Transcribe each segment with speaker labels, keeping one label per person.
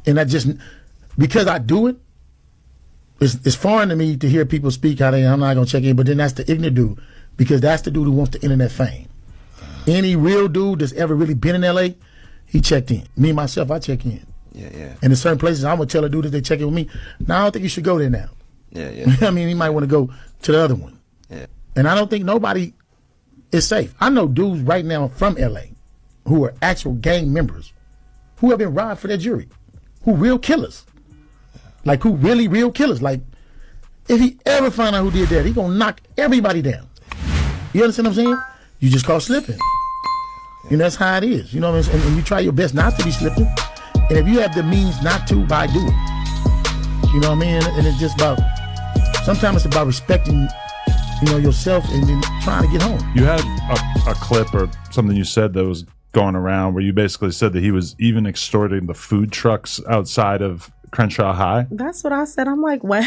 Speaker 1: And I just, because I do it, it's foreign to me to hear people speak how I'm not going to check in, but then that's the ignorant dude, because that's the dude who wants the internet fame. Any real dude that's ever really been in LA, he checked in. Me, myself, I check in.
Speaker 2: Yeah.
Speaker 1: And in certain places, I'm going to tell a dude that they check in with me, no, I don't think you should go there now.
Speaker 2: Yeah.
Speaker 1: I mean, he might want to go to the other one.
Speaker 2: Yeah.
Speaker 1: And I don't think nobody is safe. I know dudes right now from LA who are actual gang members who have been robbed for their jewelry, who real killers. Like, who really real killers. Like, if he ever find out who did that, he gonna knock everybody down. You understand what I'm saying? You just call slipping. And that's how it is. You know what I'm saying? And you try your best not to be slipping. And if you have the means not to, by do it. You know what I mean? And it's just about, sometimes it's about respecting, you know, yourself and then trying to get home.
Speaker 3: You had a clip or something you said that was going around where you basically said that he was even extorting the food trucks outside of Crenshaw High.
Speaker 4: That's what I said. I'm like, what?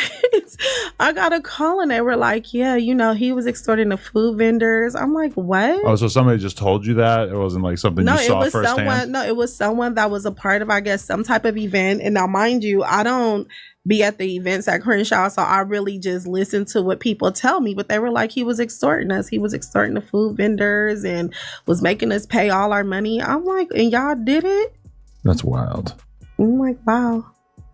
Speaker 4: I got a call and they were like, yeah, you know, he was extorting the food vendors. I'm like, what?
Speaker 3: Oh, so somebody just told you that? It wasn't like something you saw firsthand?
Speaker 4: No, it was someone that was a part of, I guess, some type of event. And now, mind you, I don't be at the events at Crenshaw, so I really just listen to what people tell me. But they were like, he was extorting us. He was extorting the food vendors and was making us pay all our money. I'm like, and y'all did it?
Speaker 3: That's wild.
Speaker 4: I'm like, wow.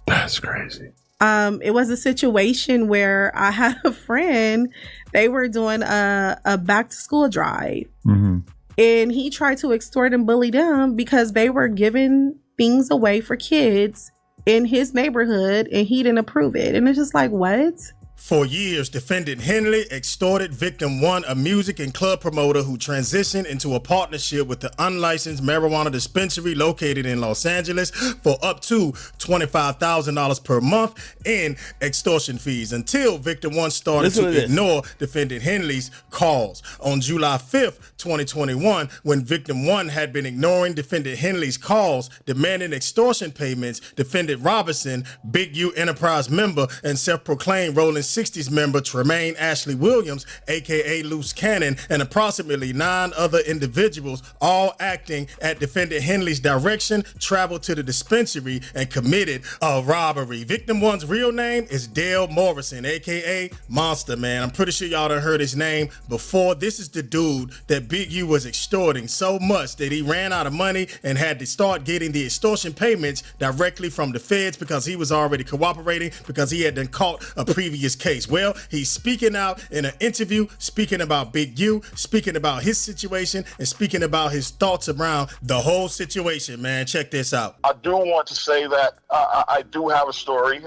Speaker 3: That's crazy.
Speaker 4: It was a situation where I had a friend, they were doing a back to school drive.
Speaker 3: Mm-hmm.
Speaker 4: And he tried to extort and bully them because they were giving things away for kids in his neighborhood and he didn't approve it. And it's just like, what?
Speaker 5: For years, defendant Henley extorted victim one, a music and club promoter who transitioned into a partnership with the unlicensed marijuana dispensary located in Los Angeles for up to $25,000 per month in extortion fees until victim one started to ignore defendant Henley's calls. On July 5th, 2021, when victim one had been ignoring defendant Henley's calls, demanding extortion payments, defendant Robinson, Big U Enterprise member and self-proclaimed Rolling 60s member Tremaine Ashley Williams, aka Loose Cannon, and approximately 9 other individuals, all acting at defendant Henley's direction, traveled to the dispensary and committed a robbery. Victim one's real name is Dale Morrison, aka Monster Man. I'm pretty sure y'all done heard his name before. This is the dude that Big U was extorting so much that he ran out of money and had to start getting the extortion payments directly from the feds because he was already cooperating because he had been caught a previous case. Well, he's speaking out in an interview, speaking about Big U, speaking about his situation, and speaking about his thoughts around the whole situation, man. Check this out.
Speaker 6: I do want to say that I do have a story.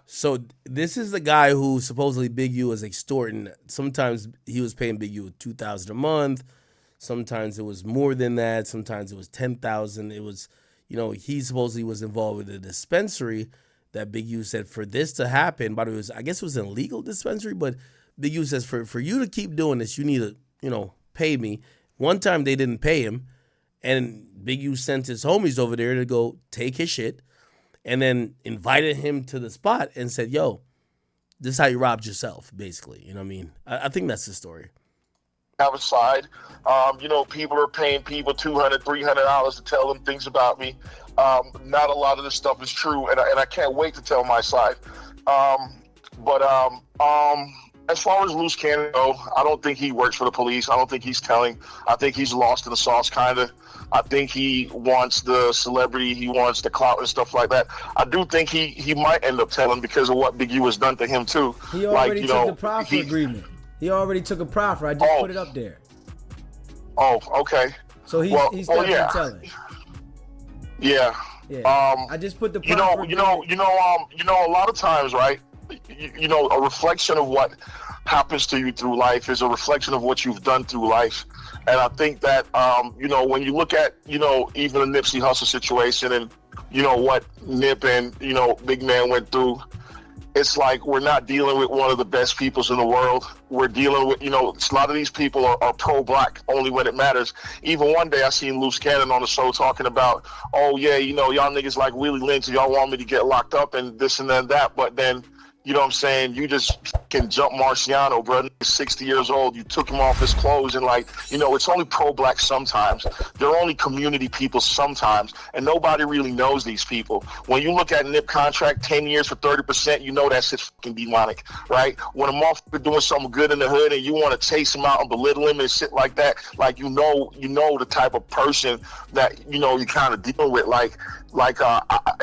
Speaker 2: So this is the guy who supposedly Big U was extorting. Sometimes he was paying Big U $2,000 a month. Sometimes it was more than that. Sometimes it was $10,000. It was, you know, he supposedly was involved with a dispensary that Big U said for this to happen, but I guess it was an illegal dispensary, but Big U says for you to keep doing this, you need to, you know, pay me. One time they didn't pay him, and Big U sent his homies over there to go take his shit, and then invited him to the spot and said, yo, this is how you robbed yourself, basically. You know what I mean? I think that's the story.
Speaker 6: Have a side. You know, people are paying people $200, $300 to tell them things about me. Not a lot of this stuff is true, and I can't wait to tell my side. But as far as Loose Cannon go, I don't think he works for the police. I don't think he's telling. I think he's lost in the sauce, kind of. I think he wants the celebrity. He wants the clout and stuff like that. I do think he might end up telling because of what Big U has done to him, too.
Speaker 7: He already took the proffer agreement. He already took a proffer. I just put it up there.
Speaker 6: Oh, okay.
Speaker 7: So he's definitely telling.
Speaker 6: Yeah.
Speaker 7: I just put the proffer.
Speaker 6: You know, a lot of times, right? You know, a reflection of what happens to you through life is a reflection of what you've done through life. And I think that, you know, when you look at, you know, even the Nipsey Hussle situation and, you know, what Nip and, you know, Big Man went through, it's like we're not dealing with one of the best peoples in the world. We're dealing with, you know, a lot of these people are pro-black only when it matters. Even one day I seen Loose Cannon on the show talking about, oh, yeah, you know, y'all niggas like Willie Lynch, y'all want me to get locked up and this and then that. But then You know what I'm saying? You just can jump Marciano, bro. He's 60 years old. You took him off his clothes and like, you know, it's only pro-black sometimes. They're only community people sometimes. And nobody really knows these people. When you look at Nip contract, 10 years for 30%, you know that shit's fucking demonic, right? When a motherfucker doing something good in the hood and you want to chase him out and belittle him and shit like that, like, you know the type of person that, you know, you kind of deal with.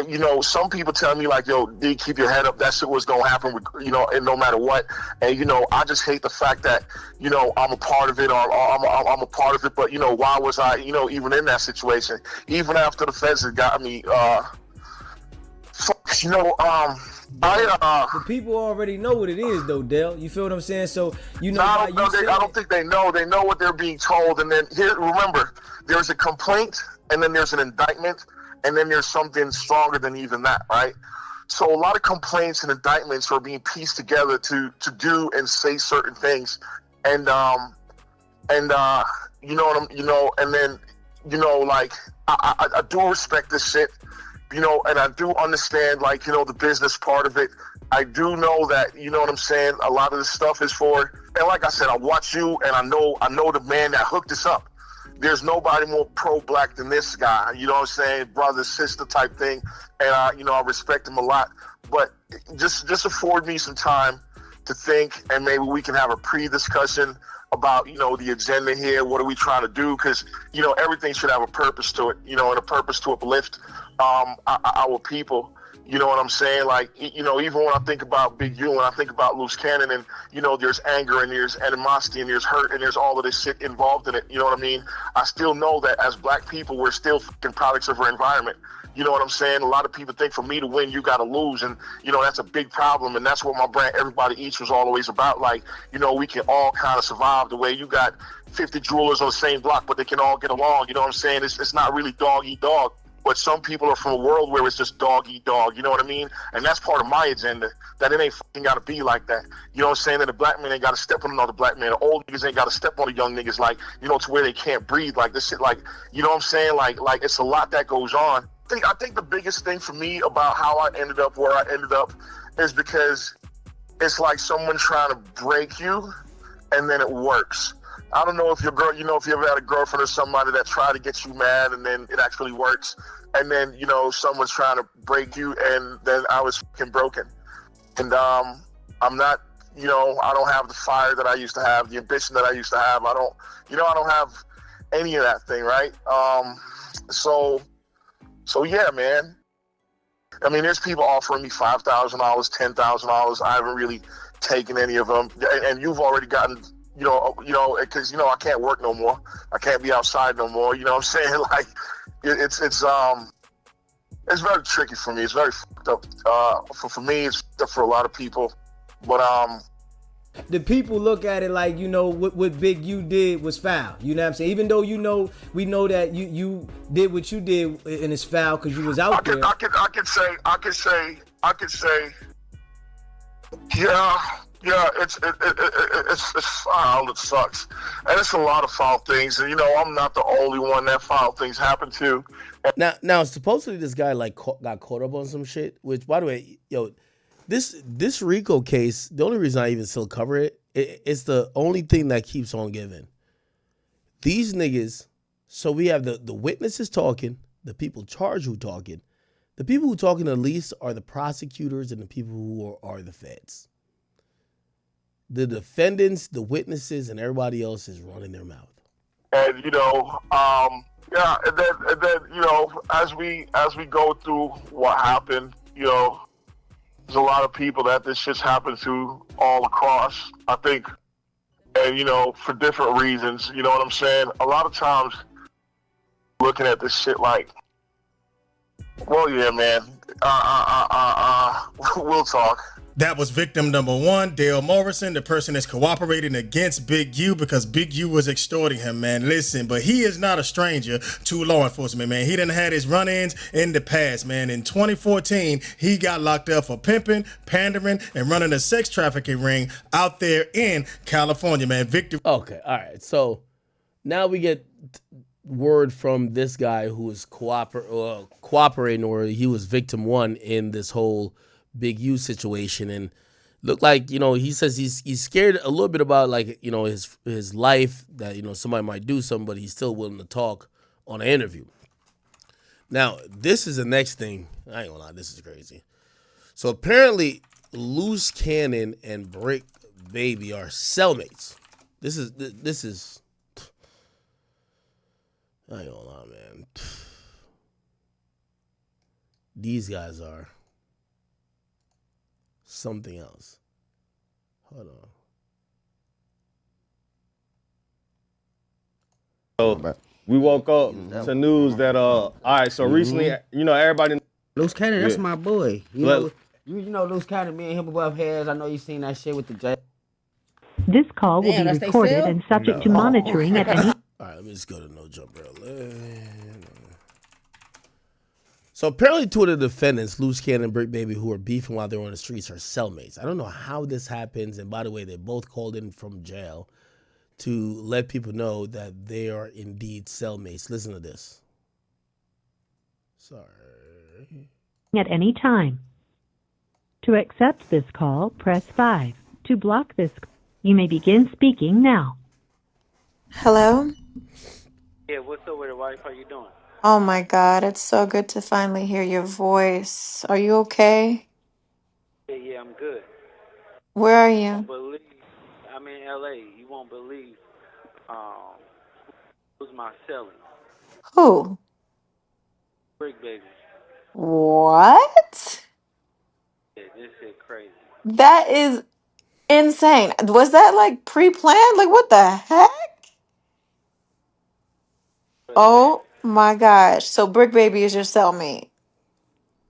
Speaker 6: You know, some people tell me like, yo, D, keep your head up. That shit was going to happen, with, you know, and no matter what. And, you know, I just hate the fact that, you know, I'm a part of it, or I'm a part of it. But, you know, why was I, you know, even in that situation? Even after the feds had got me, you know,
Speaker 7: the people already know what it is, though, Dale. You feel what I'm saying? So, you know,
Speaker 6: I don't think they know. They know what they're being told. And then here, remember, there's a complaint, and then there's an indictment, and then there's something stronger than even that, right? So a lot of complaints and indictments are being pieced together to do and say certain things, and you know, and then, you know, like I do respect this shit, you know, and I do understand, like, you know, the business part of it. I do know that, you know what I'm saying, a lot of this stuff is for, and like I said, I watch you, and I know the man that hooked us up. There's nobody more pro-black than this guy, you know what I'm saying, brother, sister type thing, and you know, I respect him a lot. But just afford me some time to think, and maybe we can have a pre-discussion about, you know, the agenda here. What are we trying to do? Because, you know, everything should have a purpose to it, you know, and a purpose to uplift our people. You know what I'm saying? Like, you know, even when I think about Big U, and I think about Loose Cannon, and, you know, there's anger, and there's animosity, and there's hurt, and there's all of this shit involved in it. You know what I mean? I still know that as black people, we're still fucking products of our environment. You know what I'm saying? A lot of people think for me to win, you got to lose. And, you know, that's a big problem. And that's what my brand, Everybody Eats, was always about. Like, you know, we can all kind of survive the way you got 50 jewelers on the same block, but they can all get along. You know what I'm saying? It's not really dog eat dog. But some people are from a world where it's just dog eat dog, you know what I mean? And that's part of my agenda, that it ain't fucking got to be like that. You know what I'm saying? That a black man ain't got to step on another black man. The old niggas ain't got to step on the young niggas, like, you know, to where they can't breathe. Like, this shit, like, you know what I'm saying? Like it's a lot that goes on. I think the biggest thing for me about how I ended up where I ended up is because it's like someone trying to break you, and then it works. I don't know if your girl, you know, if you ever had a girlfriend or somebody that tried to get you mad and then it actually works. And then, you know, someone's trying to break you, and then I was fucking broken. And I'm not, you know, I don't have the fire that I used to have, the ambition that I used to have. I don't have any of that thing, right? So yeah, man. I mean, there's people offering me $5,000, $10,000. I haven't really taken any of them. And you've already gotten, you know, because, you know, I can't work no more. I can't be outside no more. You know what I'm saying? Like, it's very tricky for me. It's very fucked up. For me, it's fucked up for a lot of people. But
Speaker 7: the people look at it like, you know, what Big U did was foul. You know what I'm saying? Even though, you know, we know that you did what you did, and it's foul because you was out there.
Speaker 6: I could say, yeah, it's foul. It sucks, and it's a lot of foul things. And, you know, I'm not the only one that foul things happen to.
Speaker 2: Now, supposedly this guy like got caught up on some shit. Which, by the way, yo, this Rico case, the only reason I even still cover it's the only thing that keeps on giving. These niggas. So we have the witnesses talking, the people charged who talking. The people who talking the least are the prosecutors and the people who are the feds. The defendants, the witnesses, and everybody else is running their mouth.
Speaker 6: And, you know, yeah, and then you know, as we go through what happened, you know, there's a lot of people that this shit's happened to all across, I think, and, you know, for different reasons. You know what I'm saying? A lot of times, looking at this shit like, well, yeah, man, we'll talk.
Speaker 5: That was victim number one, Dale Morrison, the person that's cooperating against Big U because Big U was extorting him, man. Listen, but he is not a stranger to law enforcement, man. He done had his run-ins in the past, man. In 2014, he got locked up for pimping, pandering, and running a sex trafficking ring out there in California, man. Victim.
Speaker 2: Okay, all right. So now we get word from this guy who was cooperating, or he was victim one in this whole Big U situation. And Look like, he says he's scared a little bit about, like, his life, that somebody might do something, but he's still willing to talk on an interview. Now, this is the next thing. I ain't gonna lie, this is crazy. So apparently, Loose Cannon and Brick Baby are cellmates. This is. I ain't gonna lie, man. These guys are something else. Hold on.
Speaker 8: So we woke up to news that all right. So recently, everybody.
Speaker 9: Loose Cannon, that's
Speaker 8: Yeah.
Speaker 9: my boy.
Speaker 8: Let-
Speaker 9: You know Loose Cannon, me and him above heads. I know you seen that shit with the J.
Speaker 10: This call will
Speaker 9: Damn,
Speaker 10: be
Speaker 9: that's they
Speaker 10: recorded
Speaker 9: cell?
Speaker 10: and subject to monitoring at any.
Speaker 2: All right, let me just go to No Jump Early. So apparently, two of the defendants, Loose Cannon and Brick Baby, who were beefing while they were on the streets, are cellmates. I don't know how this happens. And by the way, they both called in from jail to let people know that they are indeed cellmates. Listen to this. Sorry.
Speaker 10: At any time. To accept this call, press 5. To block this, you may begin speaking now.
Speaker 11: Hello?
Speaker 12: Yeah, what's up with the wife? How you doing?
Speaker 11: Oh my God, it's so good to finally hear your voice. Are you okay?
Speaker 12: Yeah, I'm good.
Speaker 11: Where are
Speaker 12: You won't
Speaker 11: you?
Speaker 12: believe. I'm in LA. You won't believe who's my celly.
Speaker 11: Who?
Speaker 12: Brick Baby.
Speaker 11: What?
Speaker 12: Yeah, this shit crazy.
Speaker 11: That is insane. Was that like pre-planned? Like what the heck?
Speaker 12: But man,
Speaker 11: Oh my gosh. So Brick Baby is your cellmate.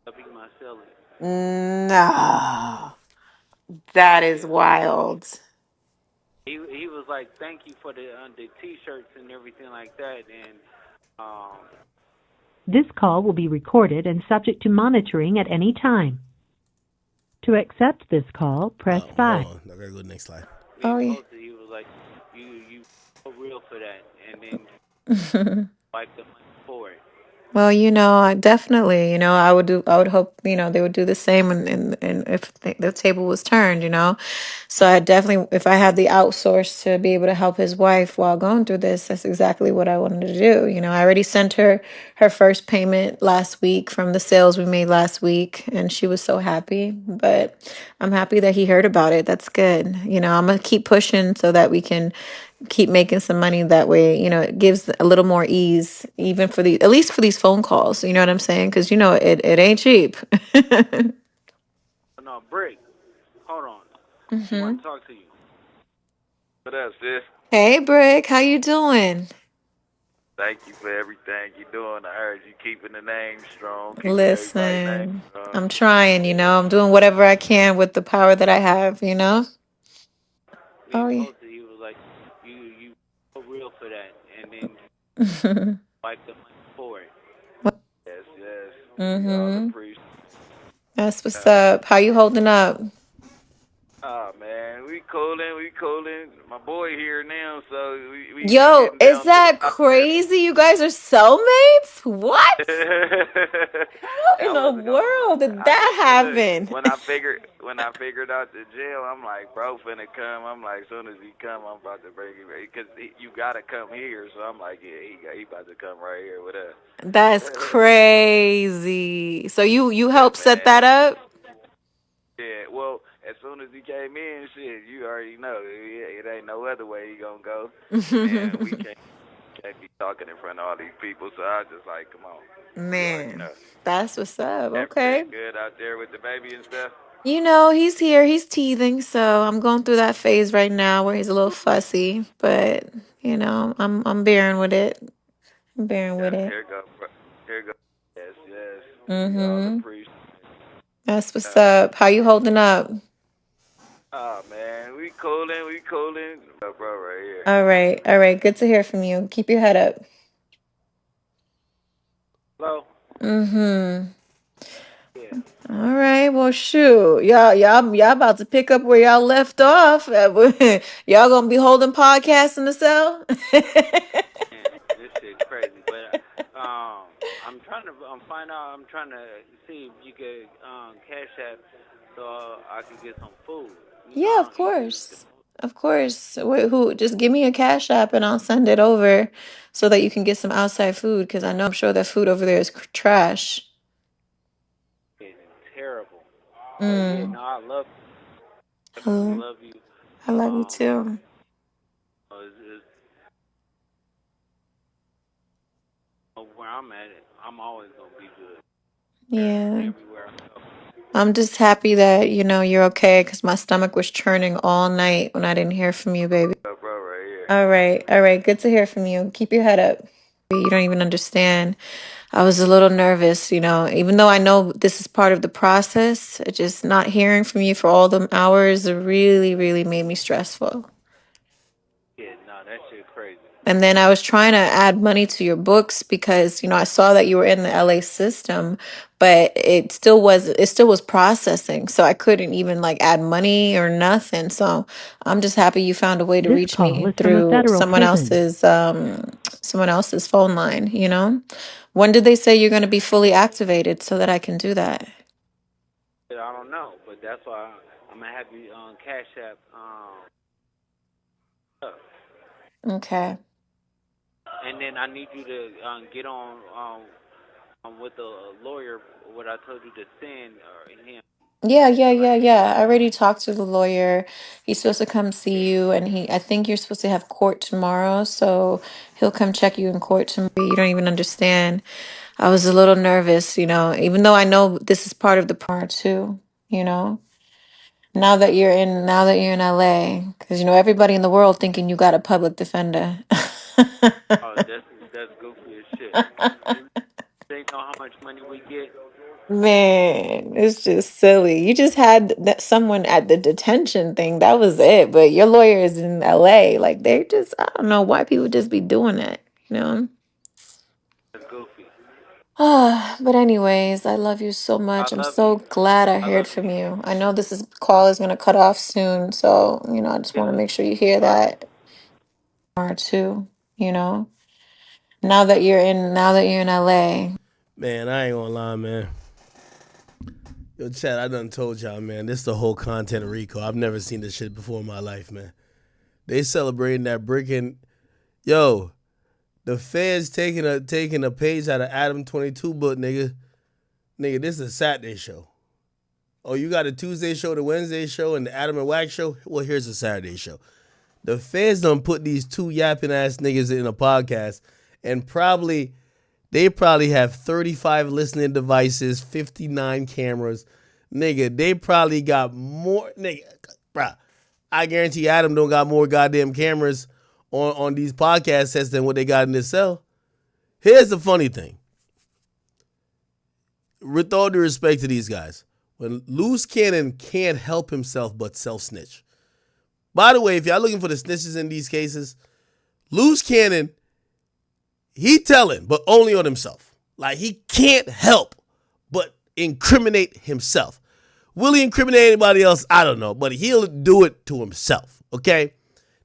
Speaker 12: I'll be my celly.
Speaker 11: No. That is
Speaker 12: Yeah, man.
Speaker 11: wild.
Speaker 12: He was like, thank you for the t-shirts and everything like that, and um
Speaker 10: This call will be recorded and subject to monitoring at any time. To accept this call, press 5.
Speaker 2: Hold on. I gotta go to the next slide.
Speaker 11: Oh yeah.
Speaker 12: posted. He was like, you so real for that, and then wipe the money for it.
Speaker 11: Well, I definitely, I would hope, they would do the same and if the table was turned. So I definitely, if I had the outsource to be able to help his wife while going through this, that's exactly what I wanted to do. I already sent her first payment last week from the sales we made last week, and she was so happy. But I'm happy that he heard about it. That's good. I'm gonna keep pushing so that we can keep making some money that way. It gives a little more ease, even for at least for these phone calls. You know what I'm saying? Because it ain't cheap.
Speaker 12: No, Brick, hold on. She
Speaker 11: hmm
Speaker 12: want to talk to you. What up, sis?
Speaker 11: Hey, Brick, how you doing?
Speaker 12: Thank you for everything you're doing. I heard you keeping the name strong, keeping everybody's name
Speaker 11: Listen,
Speaker 12: strong.
Speaker 11: I'm trying. I'm doing whatever I can with the power that I have.
Speaker 12: We
Speaker 11: Oh yeah.
Speaker 12: posted. He was like, you so real for that, and then wipe the money for it. Yes, yes. We all
Speaker 11: Mm-hmm.
Speaker 12: appreciate.
Speaker 11: That's what's up. How you holding up?
Speaker 12: Oh man, we coolin'. My boy here now, so we
Speaker 11: Yo,
Speaker 12: getting
Speaker 11: is
Speaker 12: down to the
Speaker 11: that
Speaker 12: wire.
Speaker 11: crazy? You guys are cellmates? What? How in
Speaker 12: That
Speaker 11: the
Speaker 12: was gonna.
Speaker 11: world did
Speaker 12: I
Speaker 11: that
Speaker 12: just look
Speaker 11: happen?
Speaker 12: when I figured out the jail, I'm like, bro, finna come. I'm like, soon as he come, I'm about to bring him because you gotta come here. So I'm like, yeah, he about to come right here with us.
Speaker 11: That's crazy. So you
Speaker 12: Yeah,
Speaker 11: helped set
Speaker 12: man.
Speaker 11: that up?
Speaker 12: Yeah, well, as soon as he came in, shit, you already know it ain't no other way he gonna go, and we can't be talking in front of all these people. So I was just like, come on, you already
Speaker 11: Man,
Speaker 12: know.
Speaker 11: that's what's up. Okay.
Speaker 12: Everything good out there with the baby and stuff.
Speaker 11: He's here. He's teething, so I'm going through that phase right now where he's a little fussy, but I'm bearing with it. I'm bearing with
Speaker 12: Yeah,
Speaker 11: it.
Speaker 12: here go, here go. Yes, yes, we all
Speaker 11: Mhm.
Speaker 12: appreciate.
Speaker 11: That's what's up. How you holding up?
Speaker 12: Oh man, we coolin', bro, right here.
Speaker 11: All right. All right. Good to hear from you. Keep your head up.
Speaker 12: Hello.
Speaker 11: Mhm.
Speaker 12: Yeah.
Speaker 11: All right. Well, shoot. Y'all about to pick up where y'all left off. Y'all gonna be holding podcasts in the cell?
Speaker 12: Man, this shit crazy, but I'm trying to find out. I'm trying to see if you could cash app
Speaker 9: so I can get some food. You know,
Speaker 11: Yeah,
Speaker 9: I
Speaker 11: of
Speaker 9: don't eat good.
Speaker 11: course. Of course. Who just give me a cash app and I'll send it over so that you can get some outside food because I know I'm sure that food over there is trash.
Speaker 9: It's terrible. But yeah,
Speaker 11: Mm.
Speaker 9: no, I love definitely
Speaker 11: Hello.
Speaker 9: love you.
Speaker 11: I love you
Speaker 9: Um,
Speaker 11: too.
Speaker 9: it's where I'm at, I'm always gonna be good
Speaker 11: Yeah.
Speaker 9: everywhere I go.
Speaker 11: I'm just happy that, you're okay because my stomach was churning all night when I didn't hear from you, baby.
Speaker 9: Bro, right here.
Speaker 11: All right. All right. Good to hear from you. Keep your head up. You don't even understand. I was a little nervous, even though I know this is part of the process, it just not hearing from you for all them hours really, really made me stressful.
Speaker 9: Yeah, no, that shit crazy.
Speaker 11: And then I was trying to add money to your books because, I saw that you were in the LA system, but it still was processing. So I couldn't even like add money or nothing. So I'm just happy you found a way to
Speaker 10: This
Speaker 11: reach
Speaker 10: call
Speaker 11: me
Speaker 10: is from a
Speaker 11: through
Speaker 10: federal prison.
Speaker 11: someone else's phone line. When did they say you're going to be fully activated so that I can do that?
Speaker 9: I don't know, but that's why I'm gonna have you on Cash App. Up.
Speaker 11: Okay.
Speaker 9: And then I need you to get on with the lawyer. What I told you to send him.
Speaker 11: Yeah, yeah,
Speaker 9: Like,
Speaker 11: yeah, yeah. I already talked to the lawyer. He's supposed to come see you, and I think you're supposed to have court tomorrow, so he'll come check you in court tomorrow. You don't even understand. I was a little nervous, even though I know this is part of the part too, you know. Now that you're in LA, because everybody in the world thinking you got a public defender.
Speaker 9: oh, that's goofy as shit. They know how much money we get.
Speaker 11: Man, it's just silly. You just had someone at the detention thing. That was it. But your lawyer is in LA. Like I don't know why people just be doing that.
Speaker 9: That's goofy.
Speaker 11: But anyways, I love you so
Speaker 9: I
Speaker 11: much. I'm
Speaker 9: love you.
Speaker 11: so glad I
Speaker 9: I
Speaker 11: heard
Speaker 9: love
Speaker 11: from
Speaker 9: you.
Speaker 11: you. I know this call is gonna cut off soon, so I just
Speaker 9: Yeah.
Speaker 11: want to make sure you hear
Speaker 9: All right.
Speaker 11: that or too. You know, now that you're in LA.
Speaker 2: Man, I ain't gonna lie, man. Yo, Chad, I done told y'all, man, this the whole content of Rico. I've never seen this shit before in my life, man. They celebrating that brick and yo, the feds taking a page out of Adam 22 book, nigga. Nigga, this is a Saturday show. Oh, you got a Tuesday show, the Wednesday show, and the Adam and Wax show? Well, here's a Saturday show. The feds done put these two yapping ass niggas in a podcast, and they probably have 35 listening devices, 59 cameras. Nigga, they probably got more. Nigga, bruh, I guarantee Adam don't got more goddamn cameras on these podcast sets than what they got in this cell. Here's the funny thing. With all due respect to these guys, when Loose Cannon can't help himself but self-snitch. By the way, if y'all looking for the snitches in these cases, Loose Cannon, he telling, but only on himself. Like, he can't help but incriminate himself. Will he incriminate anybody else? I don't know, but he'll do it to himself, okay?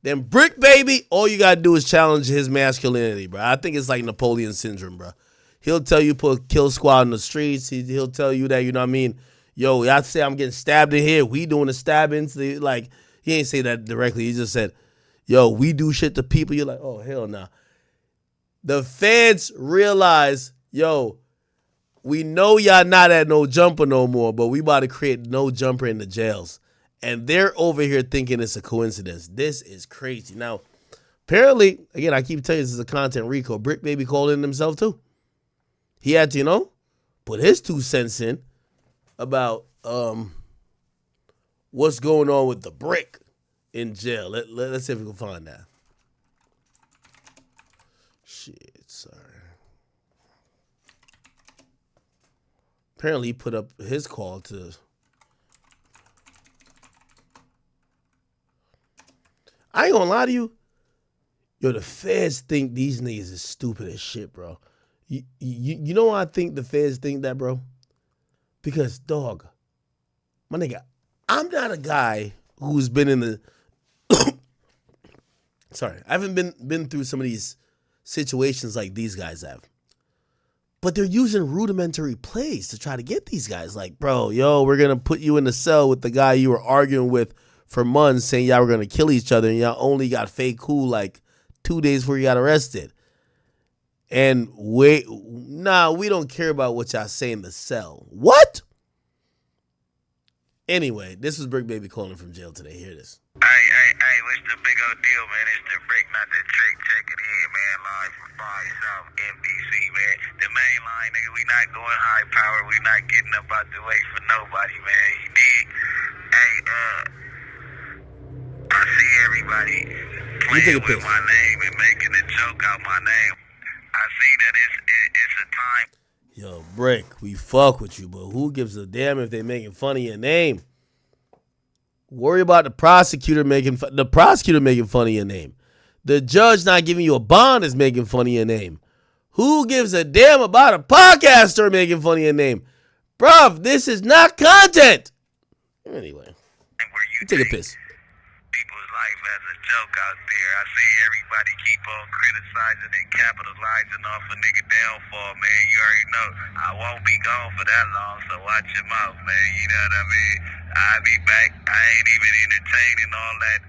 Speaker 2: Then Brick Baby, all you gotta do is challenge his masculinity, bro. I think it's like Napoleon syndrome, bro. He'll tell you put kill squad in the streets. He'll tell you that, you know what I mean? Yo, y'all say I'm getting stabbed in here. We doing the stabbings. Like, he ain't say that directly. He just said, yo, we do shit to people. You're like, oh, hell nah. The feds realize, yo, we know y'all not at no jumper no more, but we about to create no jumper in the jails. And they're over here thinking it's a coincidence. This is crazy. Now, apparently, again, I keep telling you this is a content Rico. Brick Baby called in himself too. He had to, put his 2 cents in about what's going on with the brick in jail. Let's see if we can find that. Shit, sorry. Apparently, he put up his call to. I ain't gonna lie to you. Yo, the feds think these niggas is stupid as shit, bro. You know why I think the feds think that, bro? Because, dog, my nigga, I'm not a guy who's been in the. Sorry, I haven't been through some of these situations like these guys have. But they're using rudimentary plays to try to get these guys. Like, bro, we're going to put you in the cell with the guy you were arguing with for months saying y'all were going to kill each other, and y'all only got fake cool like 2 days before you got arrested. And we don't care about what y'all say in the cell. What? Anyway, this was Brick Baby calling from jail today. Hear this.
Speaker 12: Hey, what's the big old deal, man? It's the Brick, not the trick. Check it in, man. Live from 5 South NBC, man. The main line, nigga, we not going high power. We not getting up out the way for nobody, man. You dig? Hey, I see everybody playing with my name and making a joke out my name. I see that it's a time.
Speaker 2: Yo, Brick, we fuck with you, but who gives a damn if they making fun of your name? Worry about the prosecutor making fun of your name. The judge not giving you a bond is making fun of your name. Who gives a damn about a podcaster making fun of your name? Bruv, this is not content. Anyway, you take a piss.
Speaker 12: People's life as a joke out there. I see everybody keep on criticizing and capitalizing off a nigga downfall, man. You already know I won't be gone for that long, so watch your mouth, man. You know what I mean? I'll be back. I ain't even entertaining all that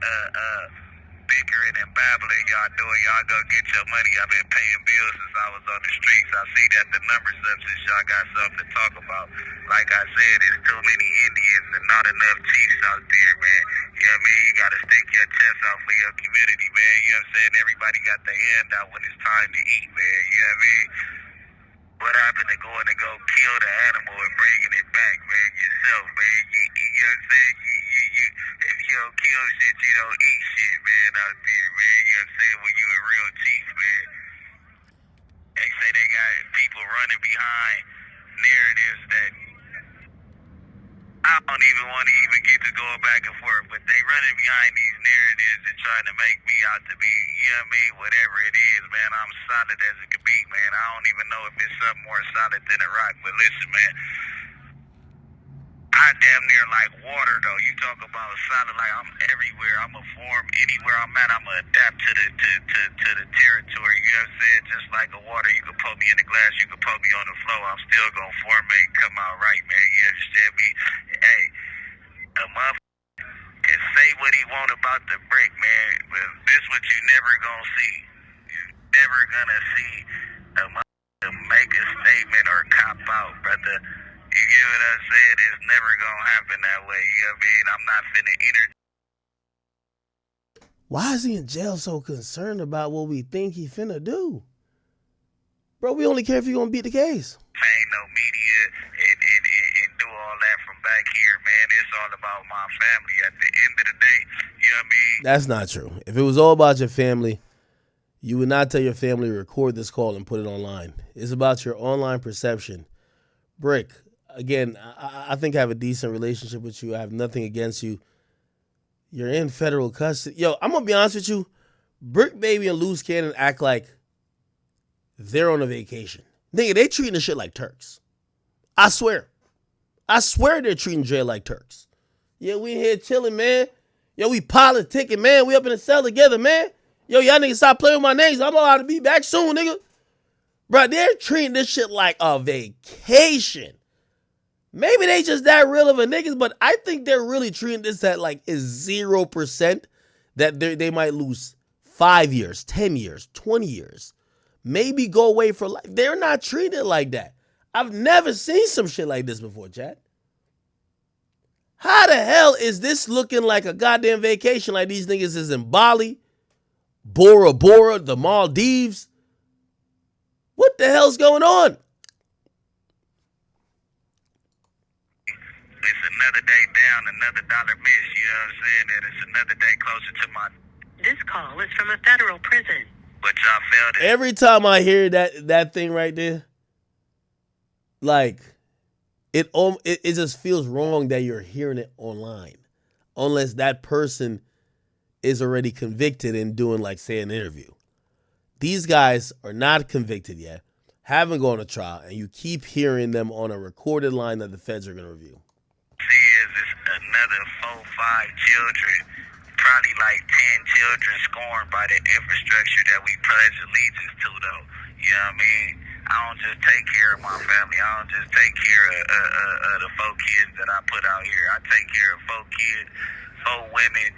Speaker 12: bickering and babbling y'all doing. Y'all go get your money. I've been paying bills since I was on the streets. I see that the numbers up since y'all got something to talk about. Like I said, there's too many Indians and not enough chiefs out there, man. You know what I mean? You gotta stick your chest out for your community, man. You know what I'm saying? Everybody got their hand out when it's time to eat, man. You know what I mean? What happened to going to go kill the animal and bringing it back, man, yourself, man? You know what I'm saying? If you don't kill shit, you don't eat shit, man, out there, man. You know what I'm saying? When you a real chief, man. They say they got people running behind narratives that I don't even want to even get to going back and forth, but they running behind these narratives and trying to make me out to be, you know what I mean, whatever it is, man. I'm solid as it could be, man. I don't even know if it's something more solid than a rock, but listen, man. I damn near like water, though. You talk about solid, like I'm everywhere. I'm a form anywhere I'm at. I'm gonna adapt to the territory. You know what I'm saying? Just like a water, you can put me in the glass, you can put me on the floor. I'm still gonna formate, come out right, man. You understand me? Hey, a motherfucker can say what he want about the Brick, man, but this what you never gonna see. You never gonna see a motherfucker make a statement or cop out, brother. You get what I'm saying? It's never gonna happen that way. You know what I mean? I'm not finna
Speaker 2: Why is he in jail so concerned about what we think he finna do? Bro, we only care if he gonna beat the case.
Speaker 12: Ain't no media and do all that from back here, man. It's all about my family at the end of the day. You know what I mean?
Speaker 2: That's not true. If it was all about your family, you would not tell your family to record this call and put it online. It's about your online perception. Brick, again, I think I have a decent relationship with you. I have nothing against you. You're in federal custody. Yo, I'm going to be honest with you. Brick Baby and Loose Cannon act like they're on a vacation. Nigga, they treating the shit like Turks. I swear. I swear they're treating Dre like Turks. Yeah, we here chilling, man. Yo, we politicking, man. We up in the cell together, man. Yo, y'all niggas stop playing with my names. I'm allowed to be back soon, nigga. Bro, they're treating this shit like a vacation. Maybe they just that real of a niggas, but I think they're really treating this at like is 0% that they might lose 5 years, 10 years, 20 years. Maybe go away for life. They're not treated like that. I've never seen some shit like this before, Chad. How the hell is this looking like a goddamn vacation like these niggas is in Bali, Bora Bora, the Maldives? What the hell's going on?
Speaker 12: It's another day down, another dollar miss, you know what I'm saying? And it's another day closer to my...
Speaker 13: This call is from a federal prison.
Speaker 12: But y'all failed it.
Speaker 2: Every time I hear that thing right there, like, it just feels wrong that you're hearing it online. Unless that person is already convicted and doing, like, say, an interview. These guys are not convicted yet, haven't gone to trial, and you keep hearing them on a recorded line that the feds are going to review.
Speaker 12: See, it's another 4, 5 children, probably like 10 children scorned by the infrastructure that we pledge allegiance to, though. You know what I mean? I don't just take care of my family. I don't just take care of the 4 kids that I put out here. I take care of 4 kids, 4 women,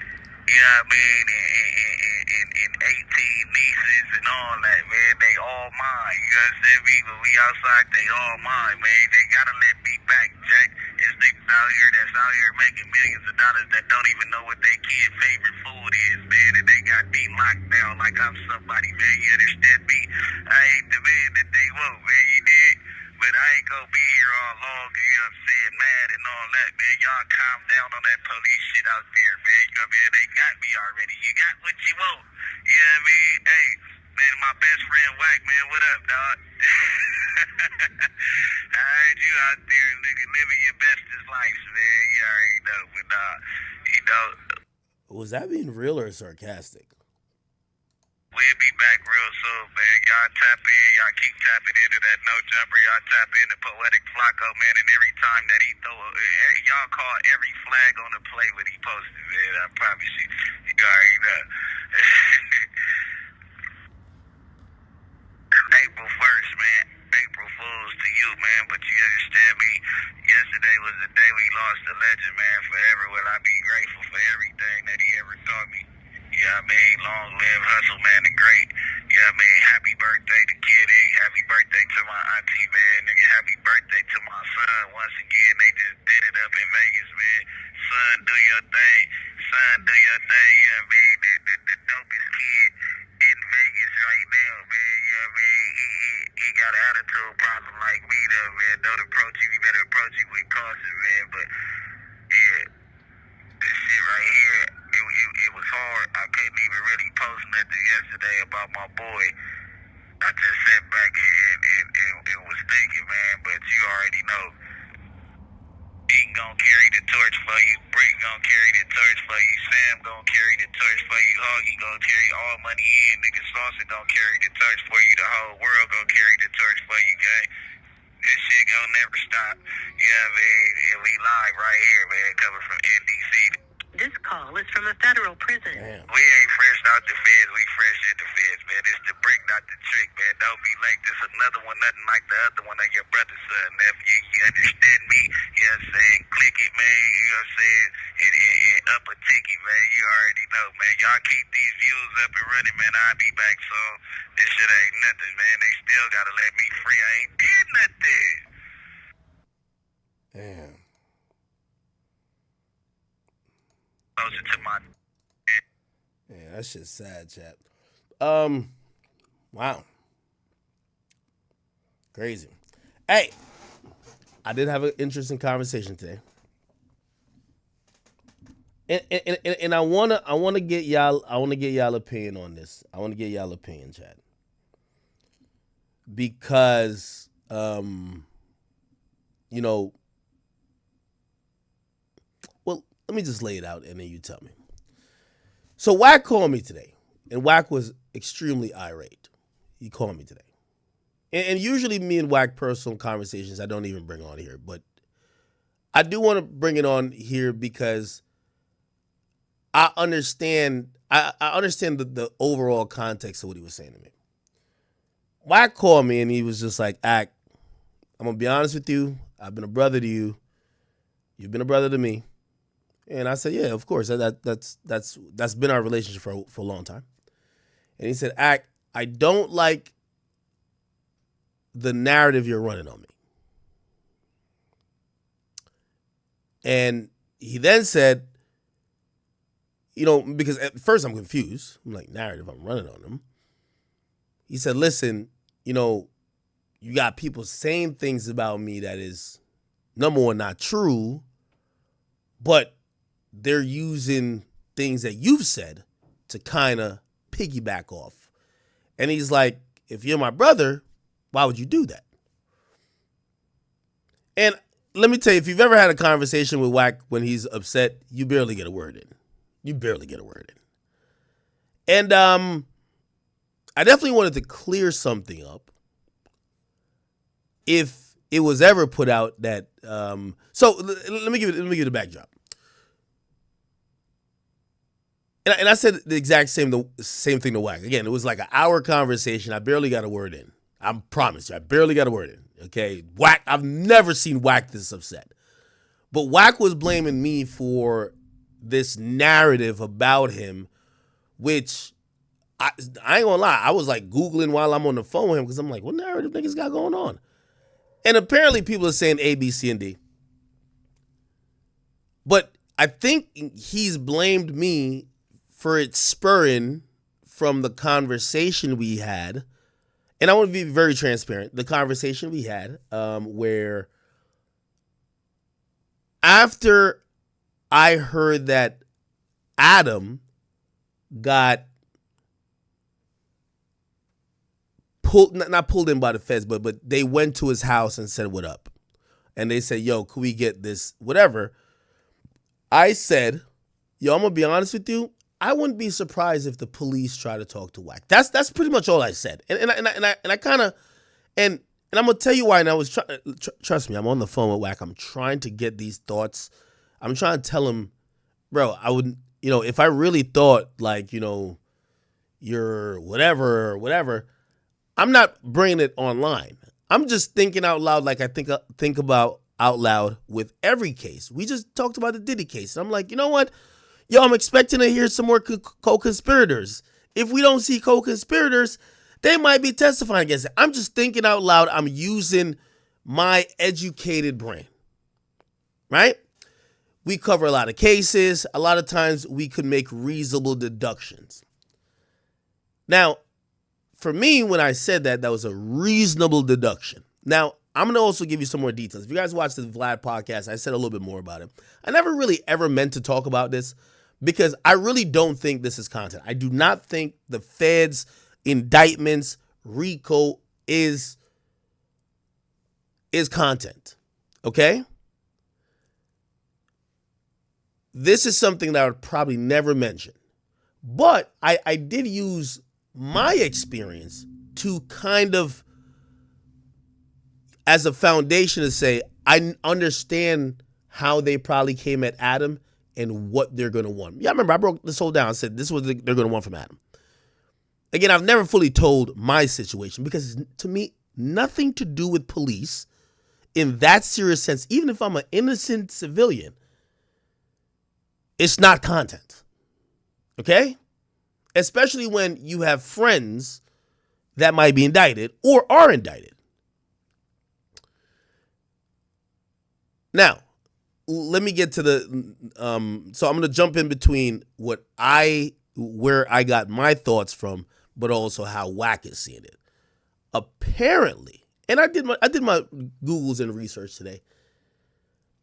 Speaker 12: you know what I mean, and 18 nieces and all that, man. They all mine. You understand me? When we outside, they all mine, man. They gotta let me back, Jack. There's niggas out here that's out here making millions of dollars that don't even know what their kid's favorite food is, man. And they got me locked down like I'm somebody, man. You understand me? I ain't the man that they want, man. You did? But I ain't gonna be here all long, you know what I'm saying, mad and all that, man. Y'all calm down on that police shit out there, man. You know what I mean? They got me already. You got what you want. You know what I mean? Hey, man, my best friend, Wack, man, what up, dog? I heard you out there, nigga, living your bestest life, man. You already know, but you know.
Speaker 2: Was that being real or sarcastic?
Speaker 12: We'll be back real soon, man. Y'all tap in. Y'all keep tapping into that no jumper. Y'all tap into Poetic Flacco, man. And every time that he throw y'all call every flag on the play when he posted, man. I promise you. You already know. April 1st, man. April Fools to you, man. But you understand me? Yesterday was the day we lost a legend, man. Forever will I be grateful for everything that he ever taught me. You know what I mean? Long live Hustle, man, the great. You know what I mean? Happy birthday to Kid Ink. Happy birthday to my auntie, man. Nigga, happy birthday to my son. Once again, they just did it up in Vegas, man. Son, do your thing. Son, do your thing. You know what I mean? The dopest kid in Vegas right now, man. You know what I mean? He got an attitude problem like me, though, man. Don't approach him. You better approach him with caution, man. But, yeah. This shit right here, it was hard. I couldn't even really post nothing yesterday about my boy. I just sat back and was thinking, man, but you already know. Dean gonna carry the torch for you. Brick gonna carry the torch for you. Sam gonna carry the torch for you. Hoggy gonna carry all money in. Nigga Saucer gonna carry the torch for you. The whole world gonna carry the torch for you, gang. This shit gonna never stop. Yeah, man. And we live right here, man, coming from NDC.
Speaker 13: This call is from a federal prison.
Speaker 2: Damn.
Speaker 12: We ain't fresh out the feds, we fresh in the feds, man. It's the brick, not the trick, man. Don't be late. This another one, nothing like the other one of your brother's son, nephew. You understand me? You know what I'm saying? Click it, man. You know what I'm saying? And up a ticket, man. You already know, man. Y'all keep these views up and running, man. I'll be back soon. This shit ain't nothing, man. They still gotta let me free. I ain't did nothing.
Speaker 2: Damn.
Speaker 12: Closer to my...
Speaker 2: Yeah, that shit's sad, chat. Wow. Crazy. Hey, I did have an interesting conversation today. And I wanna get y'all opinion on this. I wanna get y'all opinion, chat. Because you know, well, let me just lay it out and then you tell me. So Wack called me today, and Wack was extremely irate. He called me today. And usually me and Wack personal conversations I don't even bring on here, but I do want to bring it on here because I understand the overall context of what he was saying to me. Wack called me and he was just like, I'm going to be honest with you. I've been a brother to you. You've been a brother to me. And I said, yeah, of course. That's been our relationship for a long time. And he said, I don't like the narrative you're running on me. And he then said, you know, because at first I'm confused. I'm like, narrative, I'm running on him. He said, listen, you know, you got people saying things about me that is, number one, not true, but they're using things that you've said to kind of piggyback off. And he's like, if you're my brother, why would you do that? And let me tell you, if you've ever had a conversation with Wack when he's upset, you barely get a word in. You barely get a word in. And I definitely wanted to clear something up if it was ever put out that so let me give you the backdrop. And I said the exact same thing to Wack. Again, it was like an hour conversation. I barely got a word in. I promise you, I barely got a word in. Okay, Wack. I've never seen Wack this upset. But Wack was blaming me for this narrative about him, which I ain't gonna lie. I was like Googling while I'm on the phone with him because I'm like, what narrative niggas got going on? And apparently people are saying A, B, C, and D. But I think he's blamed me for it spurring from the conversation we had. And I want to be very transparent. The conversation we had where after I heard that Adam got not pulled in by the feds, but they went to his house and said, what up? And they said, yo, could we get this, whatever? I said, yo, I'm going to be honest with you. I wouldn't be surprised if the police try to talk to Wack. That's pretty much all I said. And I kind of, and I'm going to tell you why. And I was trust me, I'm on the phone with Wack. I'm trying to get these thoughts. I'm trying to tell him, bro, I wouldn't, if I really thought like, you're whatever or whatever, I'm not bringing it online. I'm just thinking out loud like I think about out loud with every case. We just talked about the Diddy case. And I'm like, you know what? Yo, I'm expecting to hear some more co-conspirators. If we don't see co-conspirators, they might be testifying against it. I'm just thinking out loud. I'm using my educated brain, right? We cover a lot of cases. A lot of times we could make reasonable deductions. Now, for me, when I said that was a reasonable deduction. Now, I'm going to also give you some more details. If you guys watch the Vlad podcast, I said a little bit more about it. I never really ever meant to talk about this because I really don't think this is content. I do not think the feds' indictments, RICO, is content. Okay? This is something that I would probably never mention. But I did use my experience to kind of as a foundation to say, I understand how they probably came at Adam and what they're going to want. Yeah, I remember I broke this whole down. I said, this is what they're going to want from Adam. Again, I've never fully told my situation because to me, nothing to do with police in that serious sense, even if I'm an innocent civilian, it's not content. Okay? Especially when you have friends that might be indicted or are indicted. Now, let me get to the, so I'm going to jump in between where I got my thoughts from, but also how Wack is seeing it. Apparently, and I did my Googles and research today,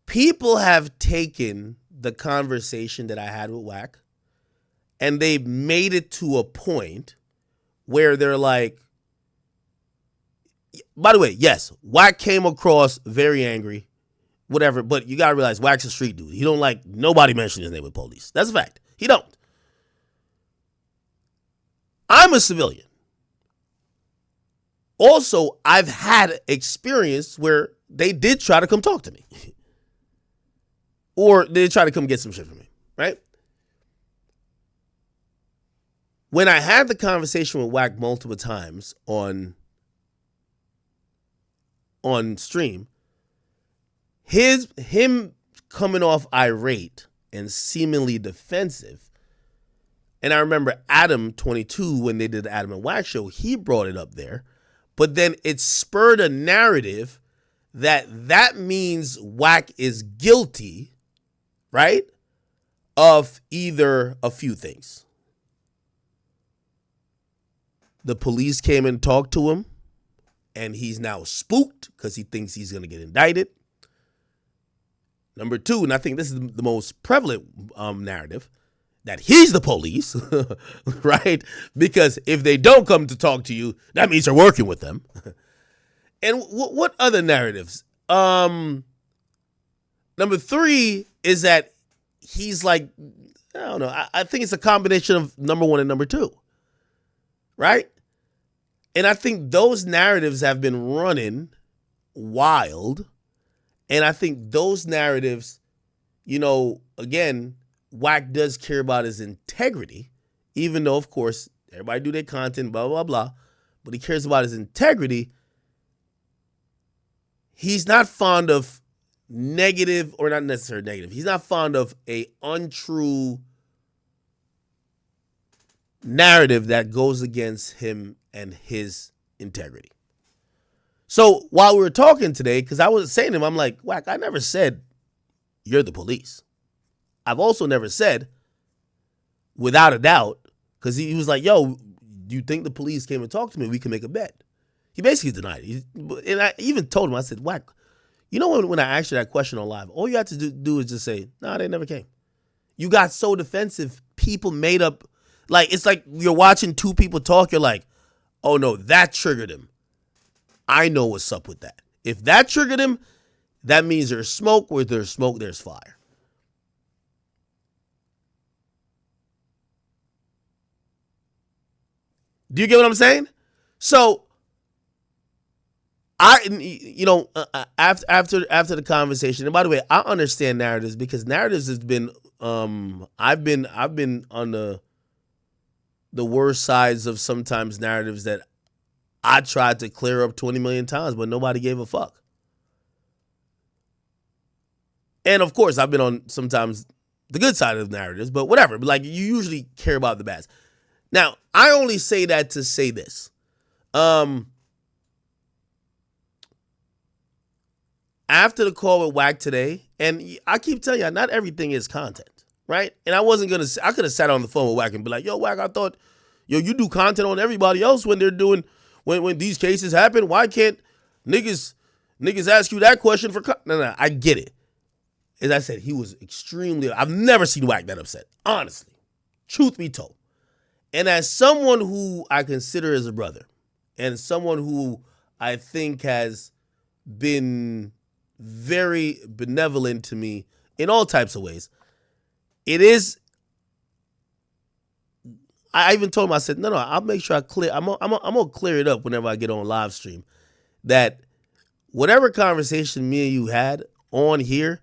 Speaker 2: people have taken the conversation that I had with Wack and they made it to a point where they're like, by the way, yes, Wack came across very angry, whatever, but you got to realize Wack's a street dude. He don't like nobody mentioning his name with police. That's a fact. He don't. I'm a civilian. Also, I've had experience where they did try to come talk to me. Or they try to come get some shit from me, right? When I had the conversation with Wack multiple times on stream, him coming off irate and seemingly defensive, and I remember Adam 22 when they did the Adam and Wack show, he brought it up there, but then it spurred a narrative that means Wack is guilty, right, of either a few things. The police came and talked to him, and he's now spooked because he thinks he's going to get indicted. Number two, and I think this is the most prevalent narrative, that he's the police, right? Because if they don't come to talk to you, that means you're working with them. And what other narratives? Number three is that he's like, I don't know. I think it's a combination of number one and number two, right? And I think those narratives have been running wild. And I think those narratives, again, Wack does care about his integrity, even though, of course, everybody do their content, blah, blah, blah. but he cares about his integrity, he's not fond of negative, or not necessarily negative. He's not fond of a untrue narrative that goes against him and his integrity. So while we were talking today, because I was saying to him, I'm like, Wack, I never said you're the police. I've also never said, without a doubt, because he was like, yo, do you think the police came and talked to me? We can make a bet. He basically denied it. And I even told him, I said, Wack, you know when I asked you that question on live, all you have to do is just say, no, they never came. You got so defensive, people made up, like, it's like you're watching two people talk, you're like, oh no, that triggered him. I know what's up with that. If that triggered him, that means there's smoke. Where there's smoke, there's fire. Do you get what I'm saying? So, after the conversation, and by the way, I understand narratives because narratives has been, I've been on the worst sides of sometimes narratives that I tried to clear up 20 million times, but nobody gave a fuck. And of course, I've been on sometimes the good side of narratives, but whatever. But like, you usually care about the bad. Now, I only say that to say this. After the call with Wack today, and I keep telling you, not everything is content, right? And I wasn't going to, I could have sat on the phone with Wack and be like, yo, Wack, I thought, yo, you do content on everybody else when they're doing, when these cases happen. Why can't niggas ask you that question for, no, I get it. As I said, he was extremely, I've never seen Wack that upset, honestly, truth be told. And as someone who I consider as a brother, and someone who I think has been very benevolent to me in all types of ways, it is, I even told him, I said, no, I'll make sure I clear, I'm gonna clear it up whenever I get on live stream, that whatever conversation me and you had on here,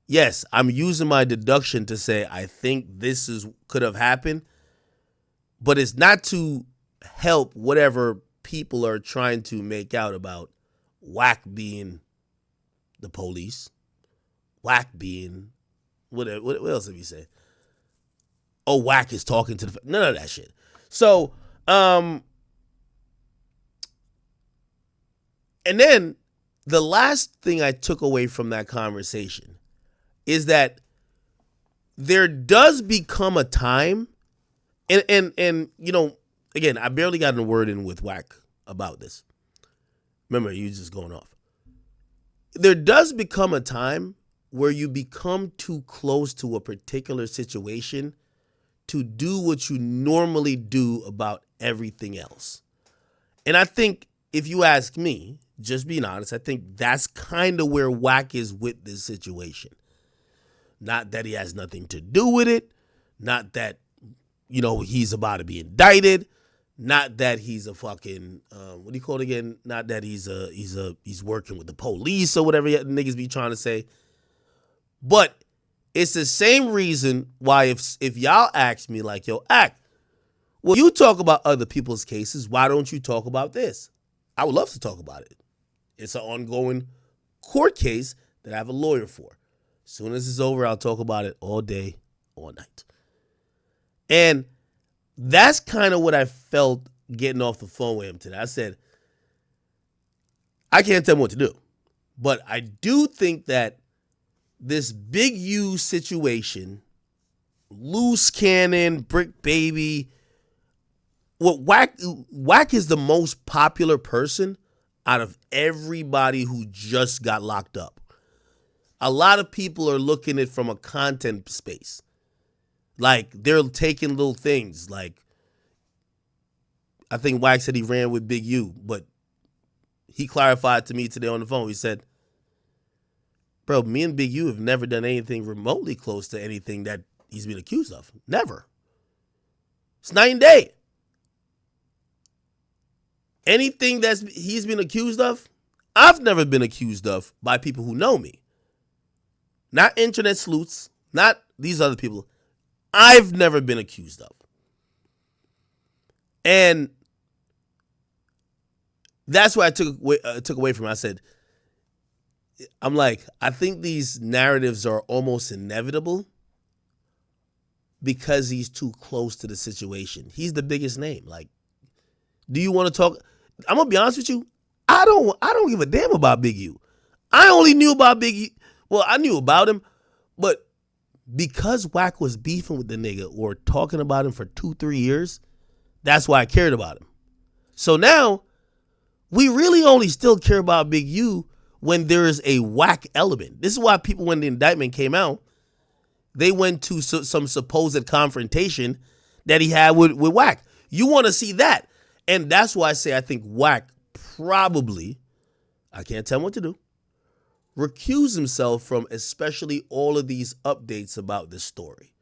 Speaker 2: yes, I'm using my deduction to say I think this could have happened, but it's not to help whatever people are trying to make out about Wack being the police, Wack being, what else have you said? Oh, Wack is talking to none of that shit. So, and then the last thing I took away from that conversation is that there does become a time, and you know, again, I barely got a word in with Wack about this. Remember, you just going off. There does become a time where you become too close to a particular situation to do what you normally do about everything else. And I think if you ask me, just being honest, I think that's kind of where Wack is with this situation. Not that he has nothing to do with it. Not that, you know, he's about to be indicted. Not that he's a fucking, what do you call it again? Not that he's working with the police or whatever niggas be trying to say. But it's the same reason why if y'all ask me like, yo, Act, well, you talk about other people's cases, why don't you talk about this? I would love to talk about it. It's an ongoing court case that I have a lawyer for. As soon as it's over, I'll talk about it all day, all night. And that's kind of what I felt getting off the phone with him today. I said, I can't tell him what to do. But I do think that this Big U situation, loose cannon, brick baby, what Wack is the most popular person out of everybody who just got locked up. A lot of people are looking at it from a content space. Like, they're taking little things. Like, I think Wack said he ran with Big U, but he clarified to me today on the phone. He said, bro, me and Big U have never done anything remotely close to anything that he's been accused of. Never. It's night and day. Anything he's been accused of, I've never been accused of by people who know me. Not internet sleuths, not these other people. I've never been accused of. And That's what I took away from it. I said, I'm like, I think these narratives are almost inevitable because he's too close to the situation. He's the biggest name. Like, do you want to talk? I'm gonna be honest with you. I don't give a damn about Big U. I only knew about Big U. Well, I knew about him, but because Wack was beefing with the nigga or talking about him for 2-3 years, that's why I cared about him. So now we really only still care about Big U when there is a Wack element. This is why people, when the indictment came out, they went to some supposed confrontation that he had with Wack. You want to see that. And that's why I say I think Wack probably, I can't tell him what to do, recuse himself from especially all of these updates about this story.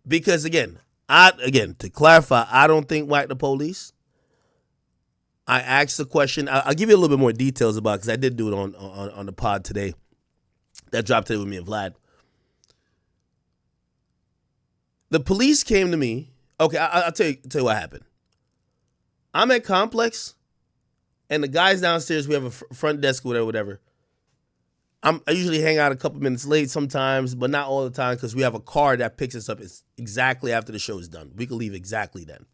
Speaker 2: Because again, to clarify, I don't think Wack the police. I asked the question. I'll give you a little bit more details about it because I did do it on the pod today. That dropped today with me and Vlad. The police came to me. Okay, I'll tell you what happened. I'm at Complex, and the guys downstairs, we have a front desk, whatever. I usually hang out a couple minutes late sometimes, but not all the time because we have a car that picks us up exactly after the show is done. We can leave exactly then.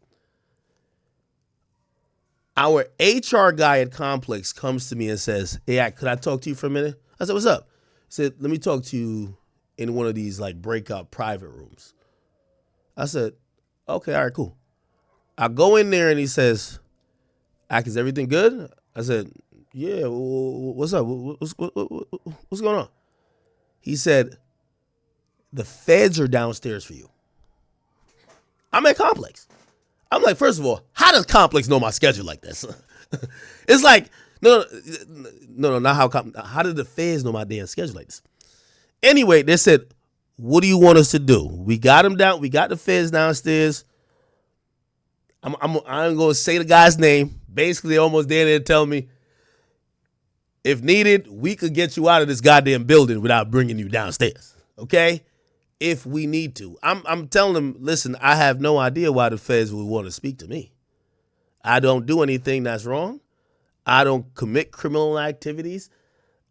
Speaker 2: Our HR guy at Complex comes to me and says, "Hey, could I talk to you for a minute?" I said, "What's up?" He said, "Let me talk to you in one of these like breakout private rooms." I said, "Okay, all right, cool." I go in there and he says, "Ak, is everything good?" I said, "Yeah, what's up? What's going on?" He said, "The feds are downstairs for you." I'm at Complex. I'm like, first of all, how does Complex know my schedule like this? It's like, no, not how did the feds know my damn schedule like this? Anyway, they said, "What do you want us to do?" We got them down. We got the feds downstairs. I'm going to say the guy's name. Basically, almost there to tell me, if needed, we could get you out of this goddamn building without bringing you downstairs. Okay? If we need to. I'm telling them, listen, I have no idea why the feds would want to speak to me. I don't do anything that's wrong. I don't commit criminal activities.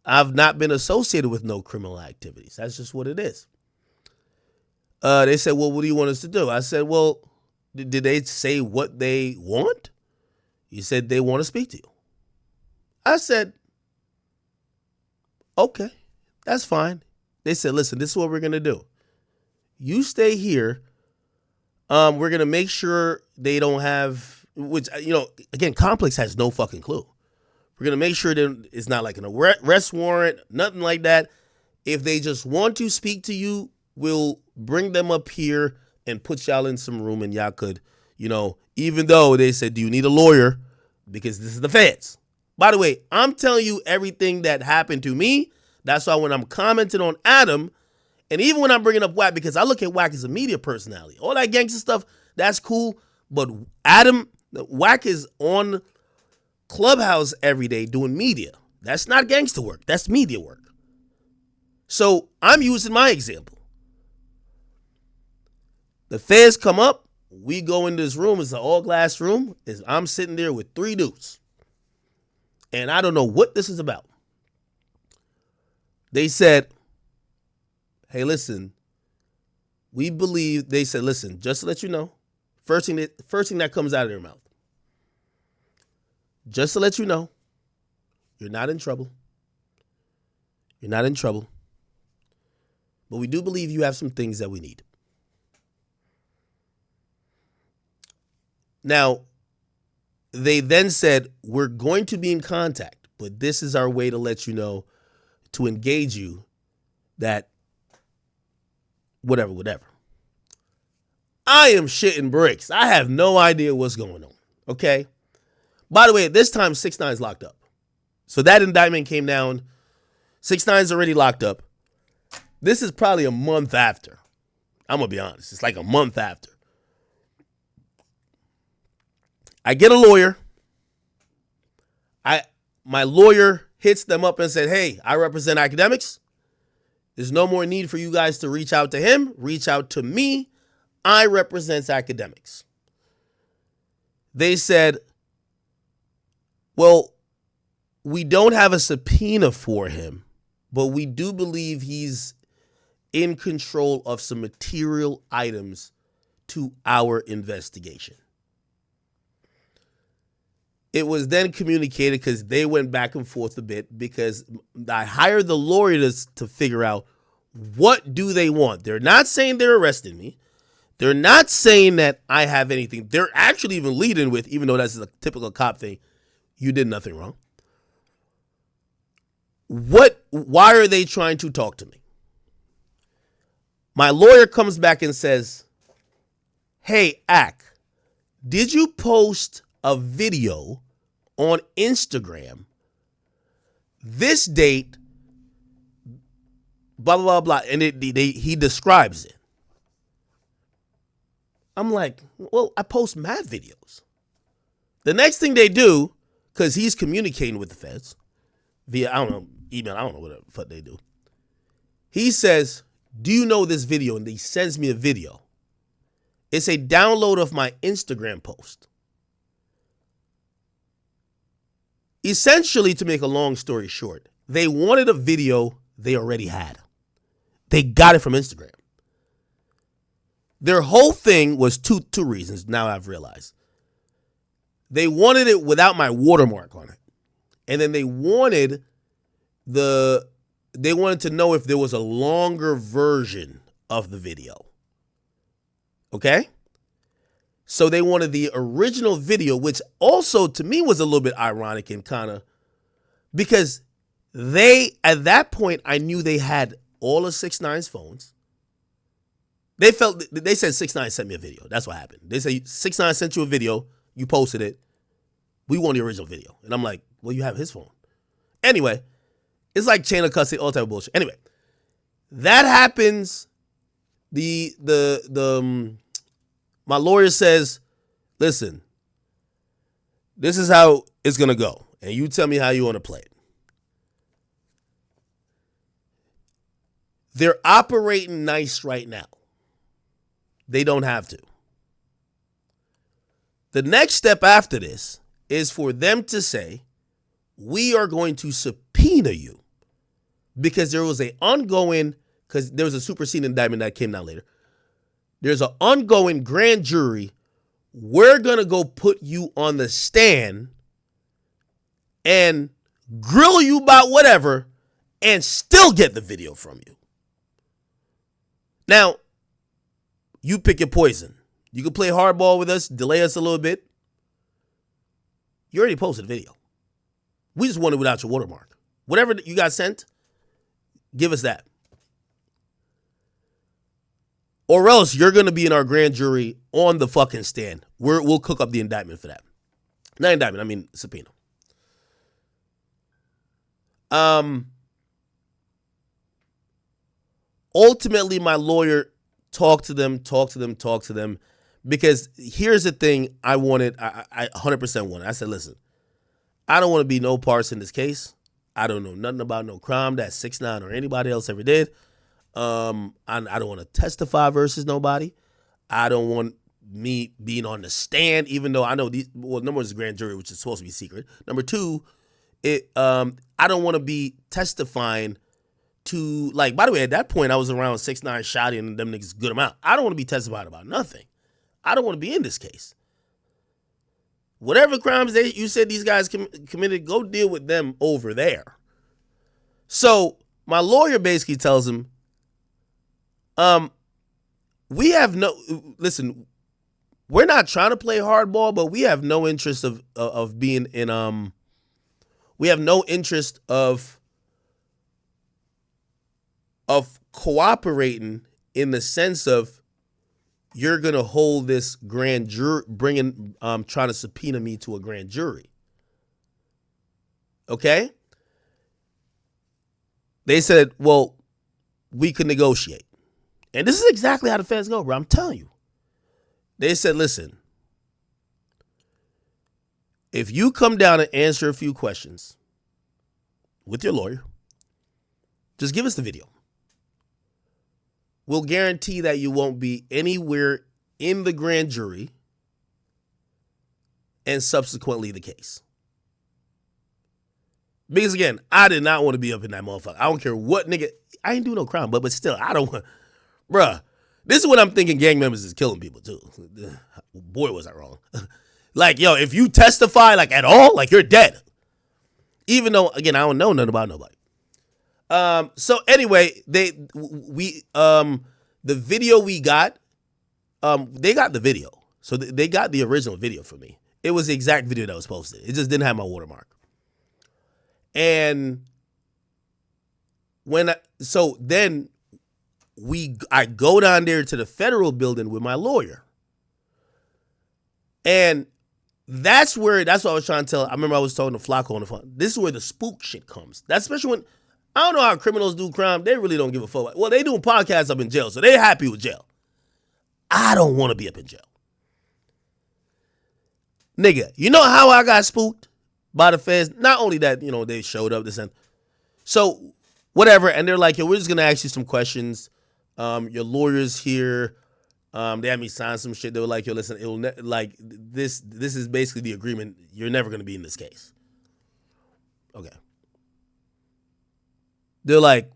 Speaker 2: I've not been associated with no criminal activities. That's just what it is. They said, "Well, what do you want us to do?" I said, "Well, did they say what they want?" He said, "They want to speak to you." I said, "Okay, that's fine." They said, "Listen, this is what we're going to do. You stay here. We're going to make sure they don't have," which, again, Complex has no fucking clue. "We're going to make sure that it's not like an arrest warrant, nothing like that. If they just want to speak to you, we'll bring them up here and put y'all in some room and y'all could, even though they said, 'Do you need a lawyer?' Because this is the feds." By the way, I'm telling you everything that happened to me. That's why when I'm commenting on Adam, and even when I'm bringing up Wack, because I look at Wack as a media personality. All that gangster stuff, that's cool. But Wack is on Clubhouse every day doing media. That's not gangster work. That's media work. So I'm using my example. The feds come up. We go in this room. It's an all-glass room. I'm sitting there with 3 dudes. And I don't know what this is about. They said, "Hey, listen, we believe," they said, "Listen, just to let you know, first thing that comes out of their mouth, just to let you know, you're not in trouble. You're not in trouble. But we do believe you have some things that we need." Now, they then said, "We're going to be in contact, but this is our way to let you know, to engage you that whatever. I am shitting bricks. I have no idea what's going on. Okay? By the way, at this time, 6ix9ine is locked up. So that indictment came down. 6ix9ine is already locked up. This is probably a month after. I'm going to be honest. It's like a month after. I get a lawyer. My lawyer hits them up and said, "Hey, I represent Akademiks. There's no more need for you guys to reach out to him. Reach out to me. I represent Akademiks." They said, Well, we don't have a subpoena for him, but we do believe he's in control of some material items to our investigation. It was then communicated because they went back and forth a bit because I hired the lawyer to figure out what do they want. They're not saying they're arresting me. They're not saying that I have anything. They're actually even leading with, even though that's a typical cop thing, you did nothing wrong. Why are they trying to talk to me? My lawyer comes back and says, hey, Ak, did you post a video on Instagram this date, blah, blah, blah, blah, and he describes it. I'm like, well, I post mad videos. The next thing they do, because he's communicating with the feds via, I don't know, email, I don't know what the fuck they do. He says, do you know this video? And he sends me a video. It's a download of my Instagram post. Essentially, to make a long story short, they wanted a video they already had. They got it from Instagram. Their whole thing was two reasons, now I've realized. They wanted it without my watermark on it. And then they wanted to know if there was a longer version of the video. Okay? So they wanted the original video, which also to me was a little bit ironic and kind of, because at that point, I knew they had all of 6ix9ine's phones. They said 6ix9ine sent me a video. That's what happened. They say 6ix9ine sent you a video. You posted it. We want the original video. And I'm like, well, you have his phone. Anyway, it's like chain of custody, all type of bullshit. Anyway, that happens. My lawyer says, listen, this is how it's going to go. And you tell me how you want to play it. They're operating nice right now. They don't have to. The next step after this is for them to say, we are going to subpoena you because there was a superseding indictment that came down later. There's an ongoing grand jury. We're going to go put you on the stand and grill you about whatever and still get the video from you. Now, you pick your poison. You can play hardball with us, delay us a little bit. You already posted a video. We just want it without your watermark. Whatever you got sent, give us that. Or else you're going to be in our grand jury on the fucking stand. We'll cook up the indictment for that. Not indictment, I mean subpoena. Ultimately, my lawyer talked to them, because here's the thing I 100% wanted. I said, listen, I don't want to be no parts in this case. I don't know nothing about no crime that 6ix9ine or anybody else ever did. I don't want to testify versus nobody. I don't want me being on the stand, even though I know number one is the grand jury, which is supposed to be secret. Number two, I don't want to be testifying to, like, by the way, at that point, I was around 6ix9ine, Shotty, and them niggas good amount. I don't want to be testifying about nothing. I don't want to be in this case. Whatever crimes you said these guys committed, go deal with them over there. So my lawyer basically tells him, listen, we're not trying to play hardball, but we have no interest of being in, we have no interest of cooperating in the sense of you're going to hold this grand jury, trying to subpoena me to a grand jury. Okay? They said, well, we could negotiate. And this is exactly how the feds go, bro. I'm telling you. They said, listen, if you come down and answer a few questions with your lawyer, just give us the video. We'll guarantee that you won't be anywhere in the grand jury and subsequently the case. Because again, I did not want to be up in that motherfucker. I don't care what nigga. I ain't do no crime, but still, I don't want. Bruh, this is what I'm thinking. Gang members is killing people too. Boy, was I wrong. Like, yo, if you testify like at all, like you're dead. Even though, again, I don't know nothing about nobody. So anyway, the video we got, they got the video. So they got the original video for me. It was the exact video that was posted. It just didn't have my watermark. And I go down there to the federal building with my lawyer. And that's what I was trying to tell. I remember I was talking to Flacco on the phone. This is where the spook shit comes. That's especially when, I don't know how criminals do crime. They really don't give a fuck. Well, they doing podcasts up in jail, so they happy with jail. I don't want to be up in jail. Nigga, you know how I got spooked by the feds? Not only that, they showed up, this and so whatever, and they're like, yo, we're just gonna ask you some questions. Your lawyer's here. They had me sign some shit. They were like, yo, listen, this is basically the agreement. You're never gonna be in this case. Okay. They're like,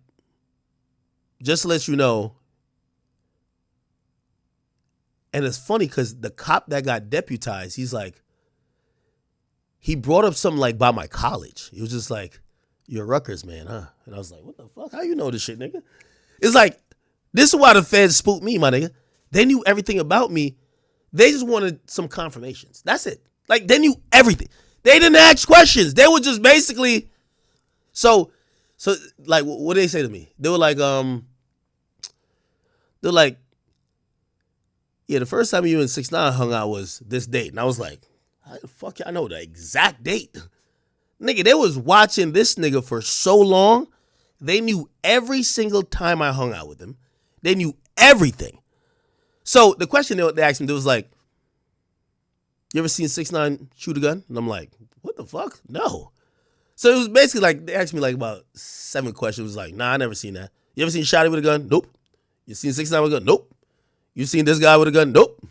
Speaker 2: just to let you know. And it's funny because the cop that got deputized, he's like, he brought up something like by my college. He was just like, you're Rutgers, man, huh? And I was like, what the fuck? How you know this shit, nigga? It's like, this is why the feds spooked me, my nigga. They knew everything about me. They just wanted some confirmations. That's it. Like, they knew everything. They didn't ask questions. They were just basically, so like, what did they say to me? They were like, yeah, the first time you and 6ix9ine hung out was this date. And I was like, how the fuck y'all know the exact date? Nigga, they was watching this nigga for so long. They knew every single time I hung out with him. They knew everything. So the question they asked me, they was like, you ever seen 6ix9ine shoot a gun? And I'm like, what the fuck? No. So it was basically like, they asked me like about 7 questions. It was like, nah, I never seen that. You ever seen Shotty with a gun? Nope. You seen 6ix9ine with a gun? Nope. You seen this guy with a gun? Nope.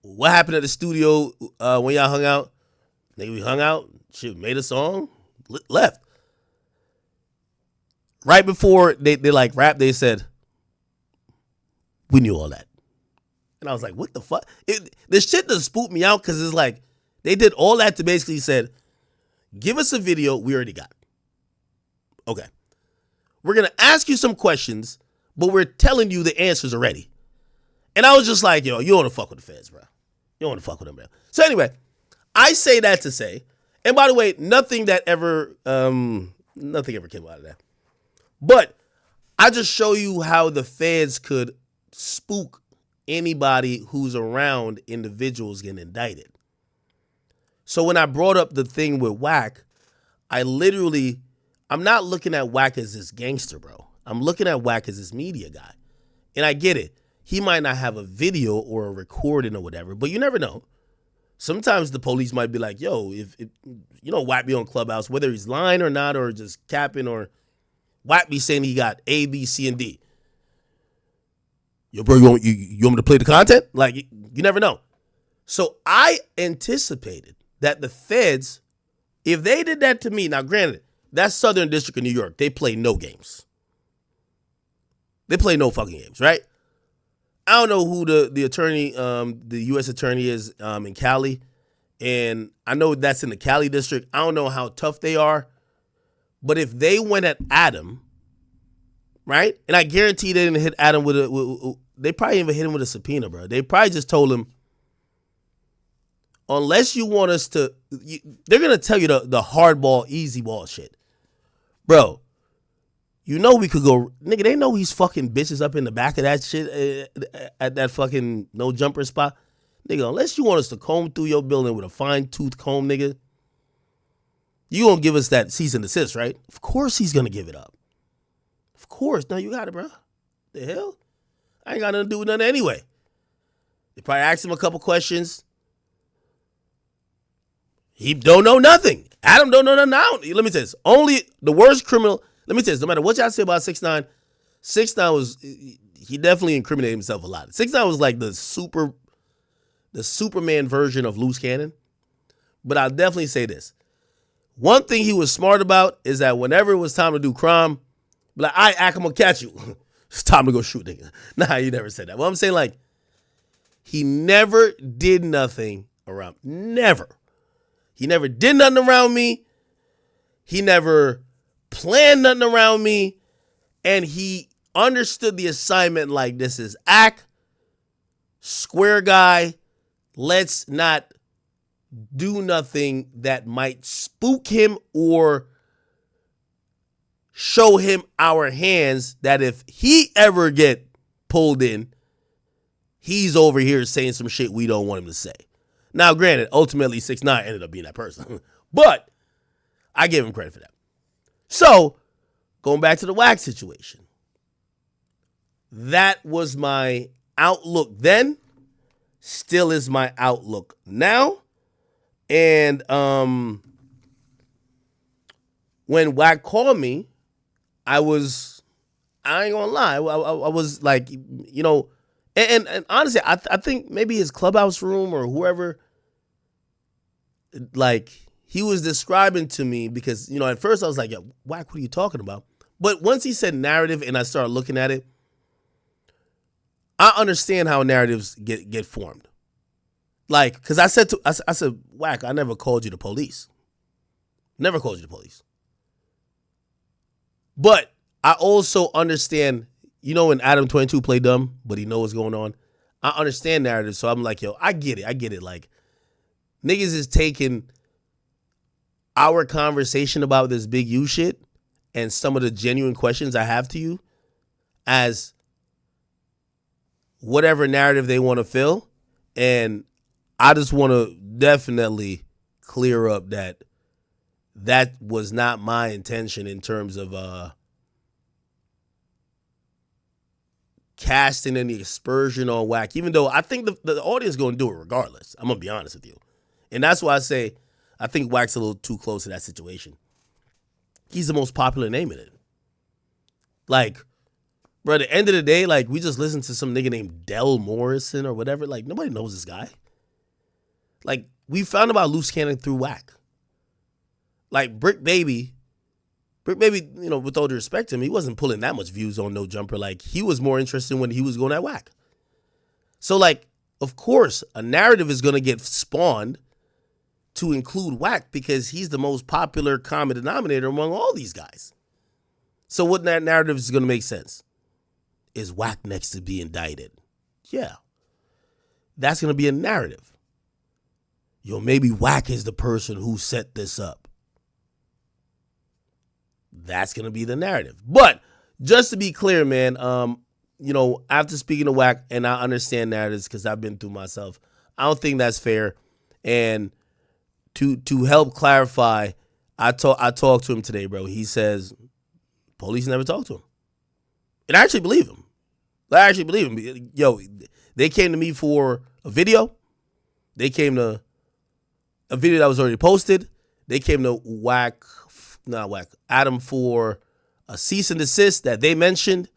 Speaker 2: What happened at the studio when y'all hung out? Nigga, we hung out, shit, made a song, left. Right before they like rap, they said, we knew all that. And I was like, what the fuck? This shit just spooked me out because it's like, they did all that to basically said, give us a video we already got. Okay. We're going to ask you some questions, but we're telling you the answers already. And I was just like, yo, you don't want to fuck with the feds, bro. You don't want to fuck with them, bro. So anyway, I say that to say, and by the way, nothing ever came out of that. But I just show you how the feds could spook anybody who's around individuals getting indicted. So when I brought up the thing with Wack, I'm not looking at Wack as this gangster, bro. I'm looking at Wack as this media guy. And I get it. He might not have a video or a recording or whatever, but you never know. Sometimes the police might be like, yo, if Wack be on Clubhouse, whether he's lying or not, or just capping, or Wack be saying he got A, B, C, and D. Yo, bro, you want me to play the content? Like, you never know. So I anticipated that the feds, if they did that to me, now granted, that's Southern District of New York. They play no games. They play no fucking games, right? I don't know who the attorney, the U.S. attorney is in Cali, and I know that's in the Cali district. I don't know how tough they are, but if they went at Adam, right? And I guarantee they didn't hit Adam they probably even hit him with a subpoena, bro. They probably just told him, unless you want us to, they're gonna tell you the hardball, easy ball shit, bro. You know we could go, nigga, they know he's fucking bitches up in the back of that shit at that fucking no jumper spot. Nigga, unless you want us to comb through your building with a fine tooth comb, nigga, you gonna give us that cease and desist, right? Of course he's gonna give it up. Of course. No, you got it, bro. The hell? I ain't got nothing to do with nothing anyway. They probably asked him a couple questions. He don't know nothing. Adam don't know nothing now. Let me tell you this. Only the worst criminal. Let me tell you this, no matter what y'all say about 6ix9ine, 6ix9ine he definitely incriminated himself a lot. 6ix9ine was like the Superman version of Loose Cannon. But I'll definitely say this. One thing he was smart about is that whenever it was time to do crime, be like, all right, Ak, I'm going to catch you. It's time to go shoot niggas. Nah, he never said that. Well, I'm saying, like, he never did nothing around. Never. He never did nothing around me. He never planned nothing around me. And he understood the assignment like, this is Ak, square guy. Let's not do nothing that might spook him or show him our hands, that if he ever get pulled in, he's over here saying some shit we don't want him to say. Now, granted, ultimately 6ix9ine ended up being that person. But I give him credit for that. So, going back to the WAC situation. That was my outlook then. Still is my outlook now. And when WAC called me, I ain't gonna lie, I was like, you know, and honestly, I think maybe his clubhouse room or whoever, like, he was describing to me, because, you know, at first I was like, yo, WAC, what are you talking about? But once he said narrative and I started looking at it, I understand how narratives get formed. Like, because I said, WAC, I never called you the police. Never called you the police. But I also understand, you know, when Adam 22 play dumb, but he know what's going on. I understand narrative, so I'm like, yo, I get it. Like, niggas is taking our conversation about this Big U shit and some of the genuine questions I have to you as whatever narrative they want to fill. And I just want to definitely clear up that was not my intention in terms of casting any aspersion on WAC, even though I think the audience is going to do it regardless. I'm going to be honest with you. And that's why I say I think WAC's a little too close to that situation. He's the most popular name in it. Like, bro, at the end of the day, like, we just listened to some nigga named Del Morrison or whatever. Like, nobody knows this guy. Like, we found about Loose Cannon through WAC. Like, Brick Baby, you know, with all due respect to him, he wasn't pulling that much views on No Jumper. Like, he was more interested when he was going at WAC. So, like, of course, a narrative is going to get spawned to include WAC because he's the most popular common denominator among all these guys. So what that narrative is going to make sense? Is WAC next to be indicted? Yeah. That's going to be a narrative. Yo, maybe WAC is the person who set this up. That's going to be the narrative. But just to be clear, man, you know, after speaking to WAC, and I understand narratives because I've been through myself, I don't think that's fair. And to help clarify, I talked to him today, bro. He says police never talked to him. And I actually believe him. Yo, they came to me for a video. They came to a video that was already posted. They came to Adam for a cease and desist that they mentioned,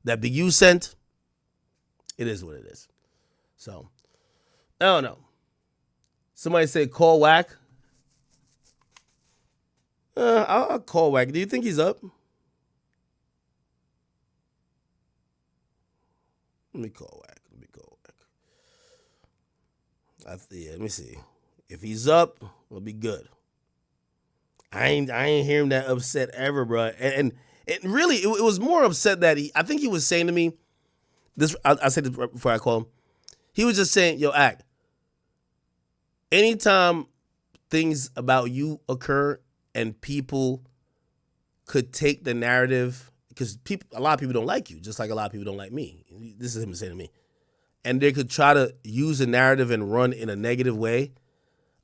Speaker 2: that Big U sent. It is what it is. So, I don't know. Somebody said call WAC. I'll call WAC. Do you think he's up? Let me call WAC. Let me see. If he's up, it'll be good. I ain't hear him that upset ever, bro. And it really, it was more upset that I think he was saying to me, this. I said this before I call him. He was just saying, yo, Ak, anytime things about you occur and people could take the narrative, because a lot of people don't like you, just like a lot of people don't like me. This is him saying to me. And they could try to use a narrative and run in a negative way.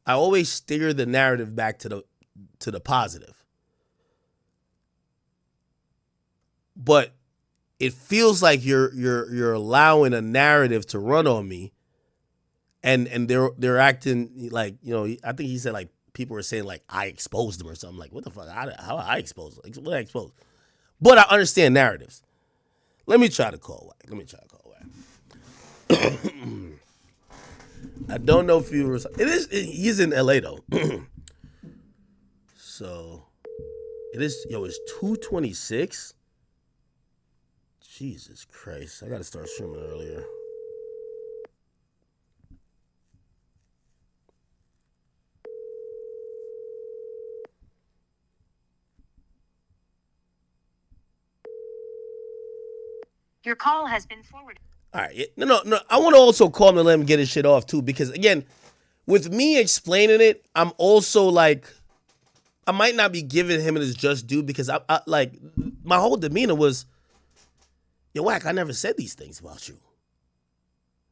Speaker 2: I always steer the narrative back to the positive. But it feels like you're allowing a narrative to run on me, and they're acting like, you know, I think he said like people were saying like I exposed them or something. Like, what the fuck? How I exposed them? What I exposed? But I understand narratives. Let me try to call WAC. I don't know if he was. He's in LA though. So it is. Yo, it's 2:26. Jesus Christ! I gotta start streaming earlier.
Speaker 13: Your call has been forwarded.
Speaker 2: All right. No. I want to also call him and let him get his shit off too, because again, with me explaining it, I'm also like, I might not be giving him his just due because I like my whole demeanor was, yo, Wack, I never said these things about you.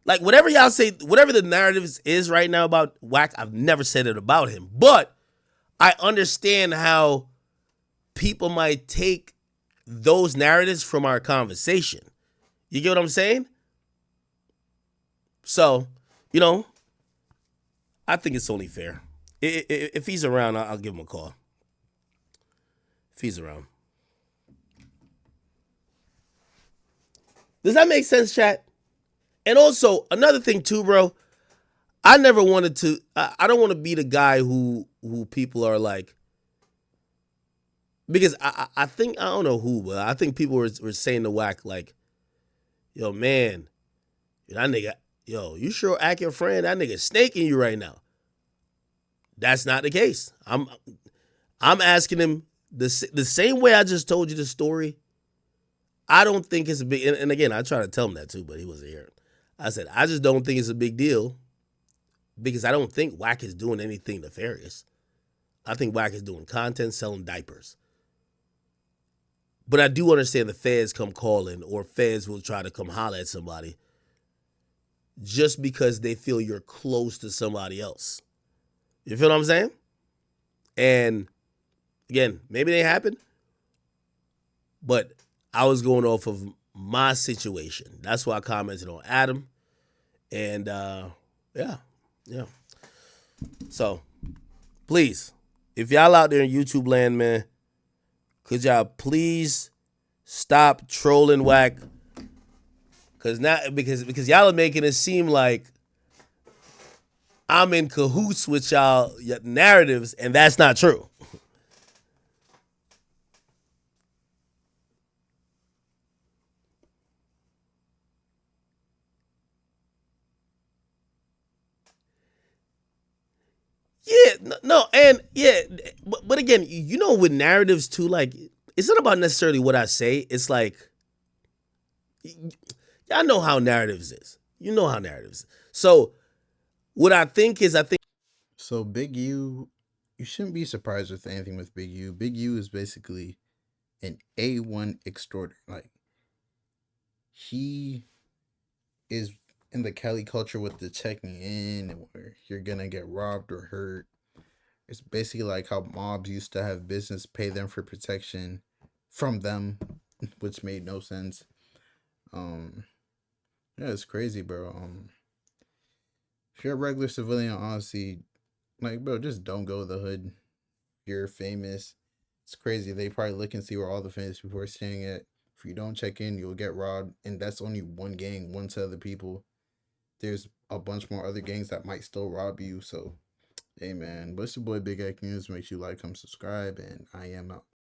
Speaker 2: Like whatever y'all say, whatever the narrative is right now about Wack, I've never said it about him. But I understand how people might take those narratives from our conversation. You get what I'm saying? So, I think it's only fair. If he's around, I'll give him a call. If he's around. Does that make sense, chat? And also, another thing too, bro, I never wanted to, I don't want to be the guy who people are like, because I think, I don't know who, but I think people were saying to Wack like, yo, man, that nigga, yo, you sure act your friend? That nigga snaking you right now. That's not the case. I'm asking him the same way I just told you the story. I don't think it's a big, and again, I tried to tell him that too, but he wasn't here. I said, I just don't think it's a big deal because I don't think Wack is doing anything nefarious. I think Wack is doing content, selling diapers. But I do understand the feds come calling or feds will try to come holler at somebody just because they feel you're close to somebody else. You feel what I'm saying? And again, maybe they happen, but I was going off of my situation. That's why I commented on Adam. And yeah. So please, if y'all out there in YouTube land, man, could y'all please stop trolling Wack? Because y'all are making it seem like I'm in cahoots with y'all narratives, and that's not true. Yeah, no, and yeah, but again, with narratives too, like, it's not about necessarily what I say. It's like, y'all know how narratives is. You know how narratives is. So what I think is,
Speaker 14: So Big U, you shouldn't be surprised with anything with Big U. Big U is basically an A1 extorter. Like, he is in the Cali culture with the checking in where you're gonna get robbed or hurt. It's basically like how mobs used to have business pay them for protection from them, which made no sense. Yeah, it's crazy, bro. If you're a regular civilian, honestly, like, bro, just don't go to the hood. You're famous. It's crazy. They probably look and see where all the famous people are staying at. If you don't check in, you'll get robbed. And that's only one gang, one set of the people. There's a bunch more other gangs that might still rob you. So, hey, man. But it's your boy Big X News. Make sure you like, comment, subscribe. And I am out.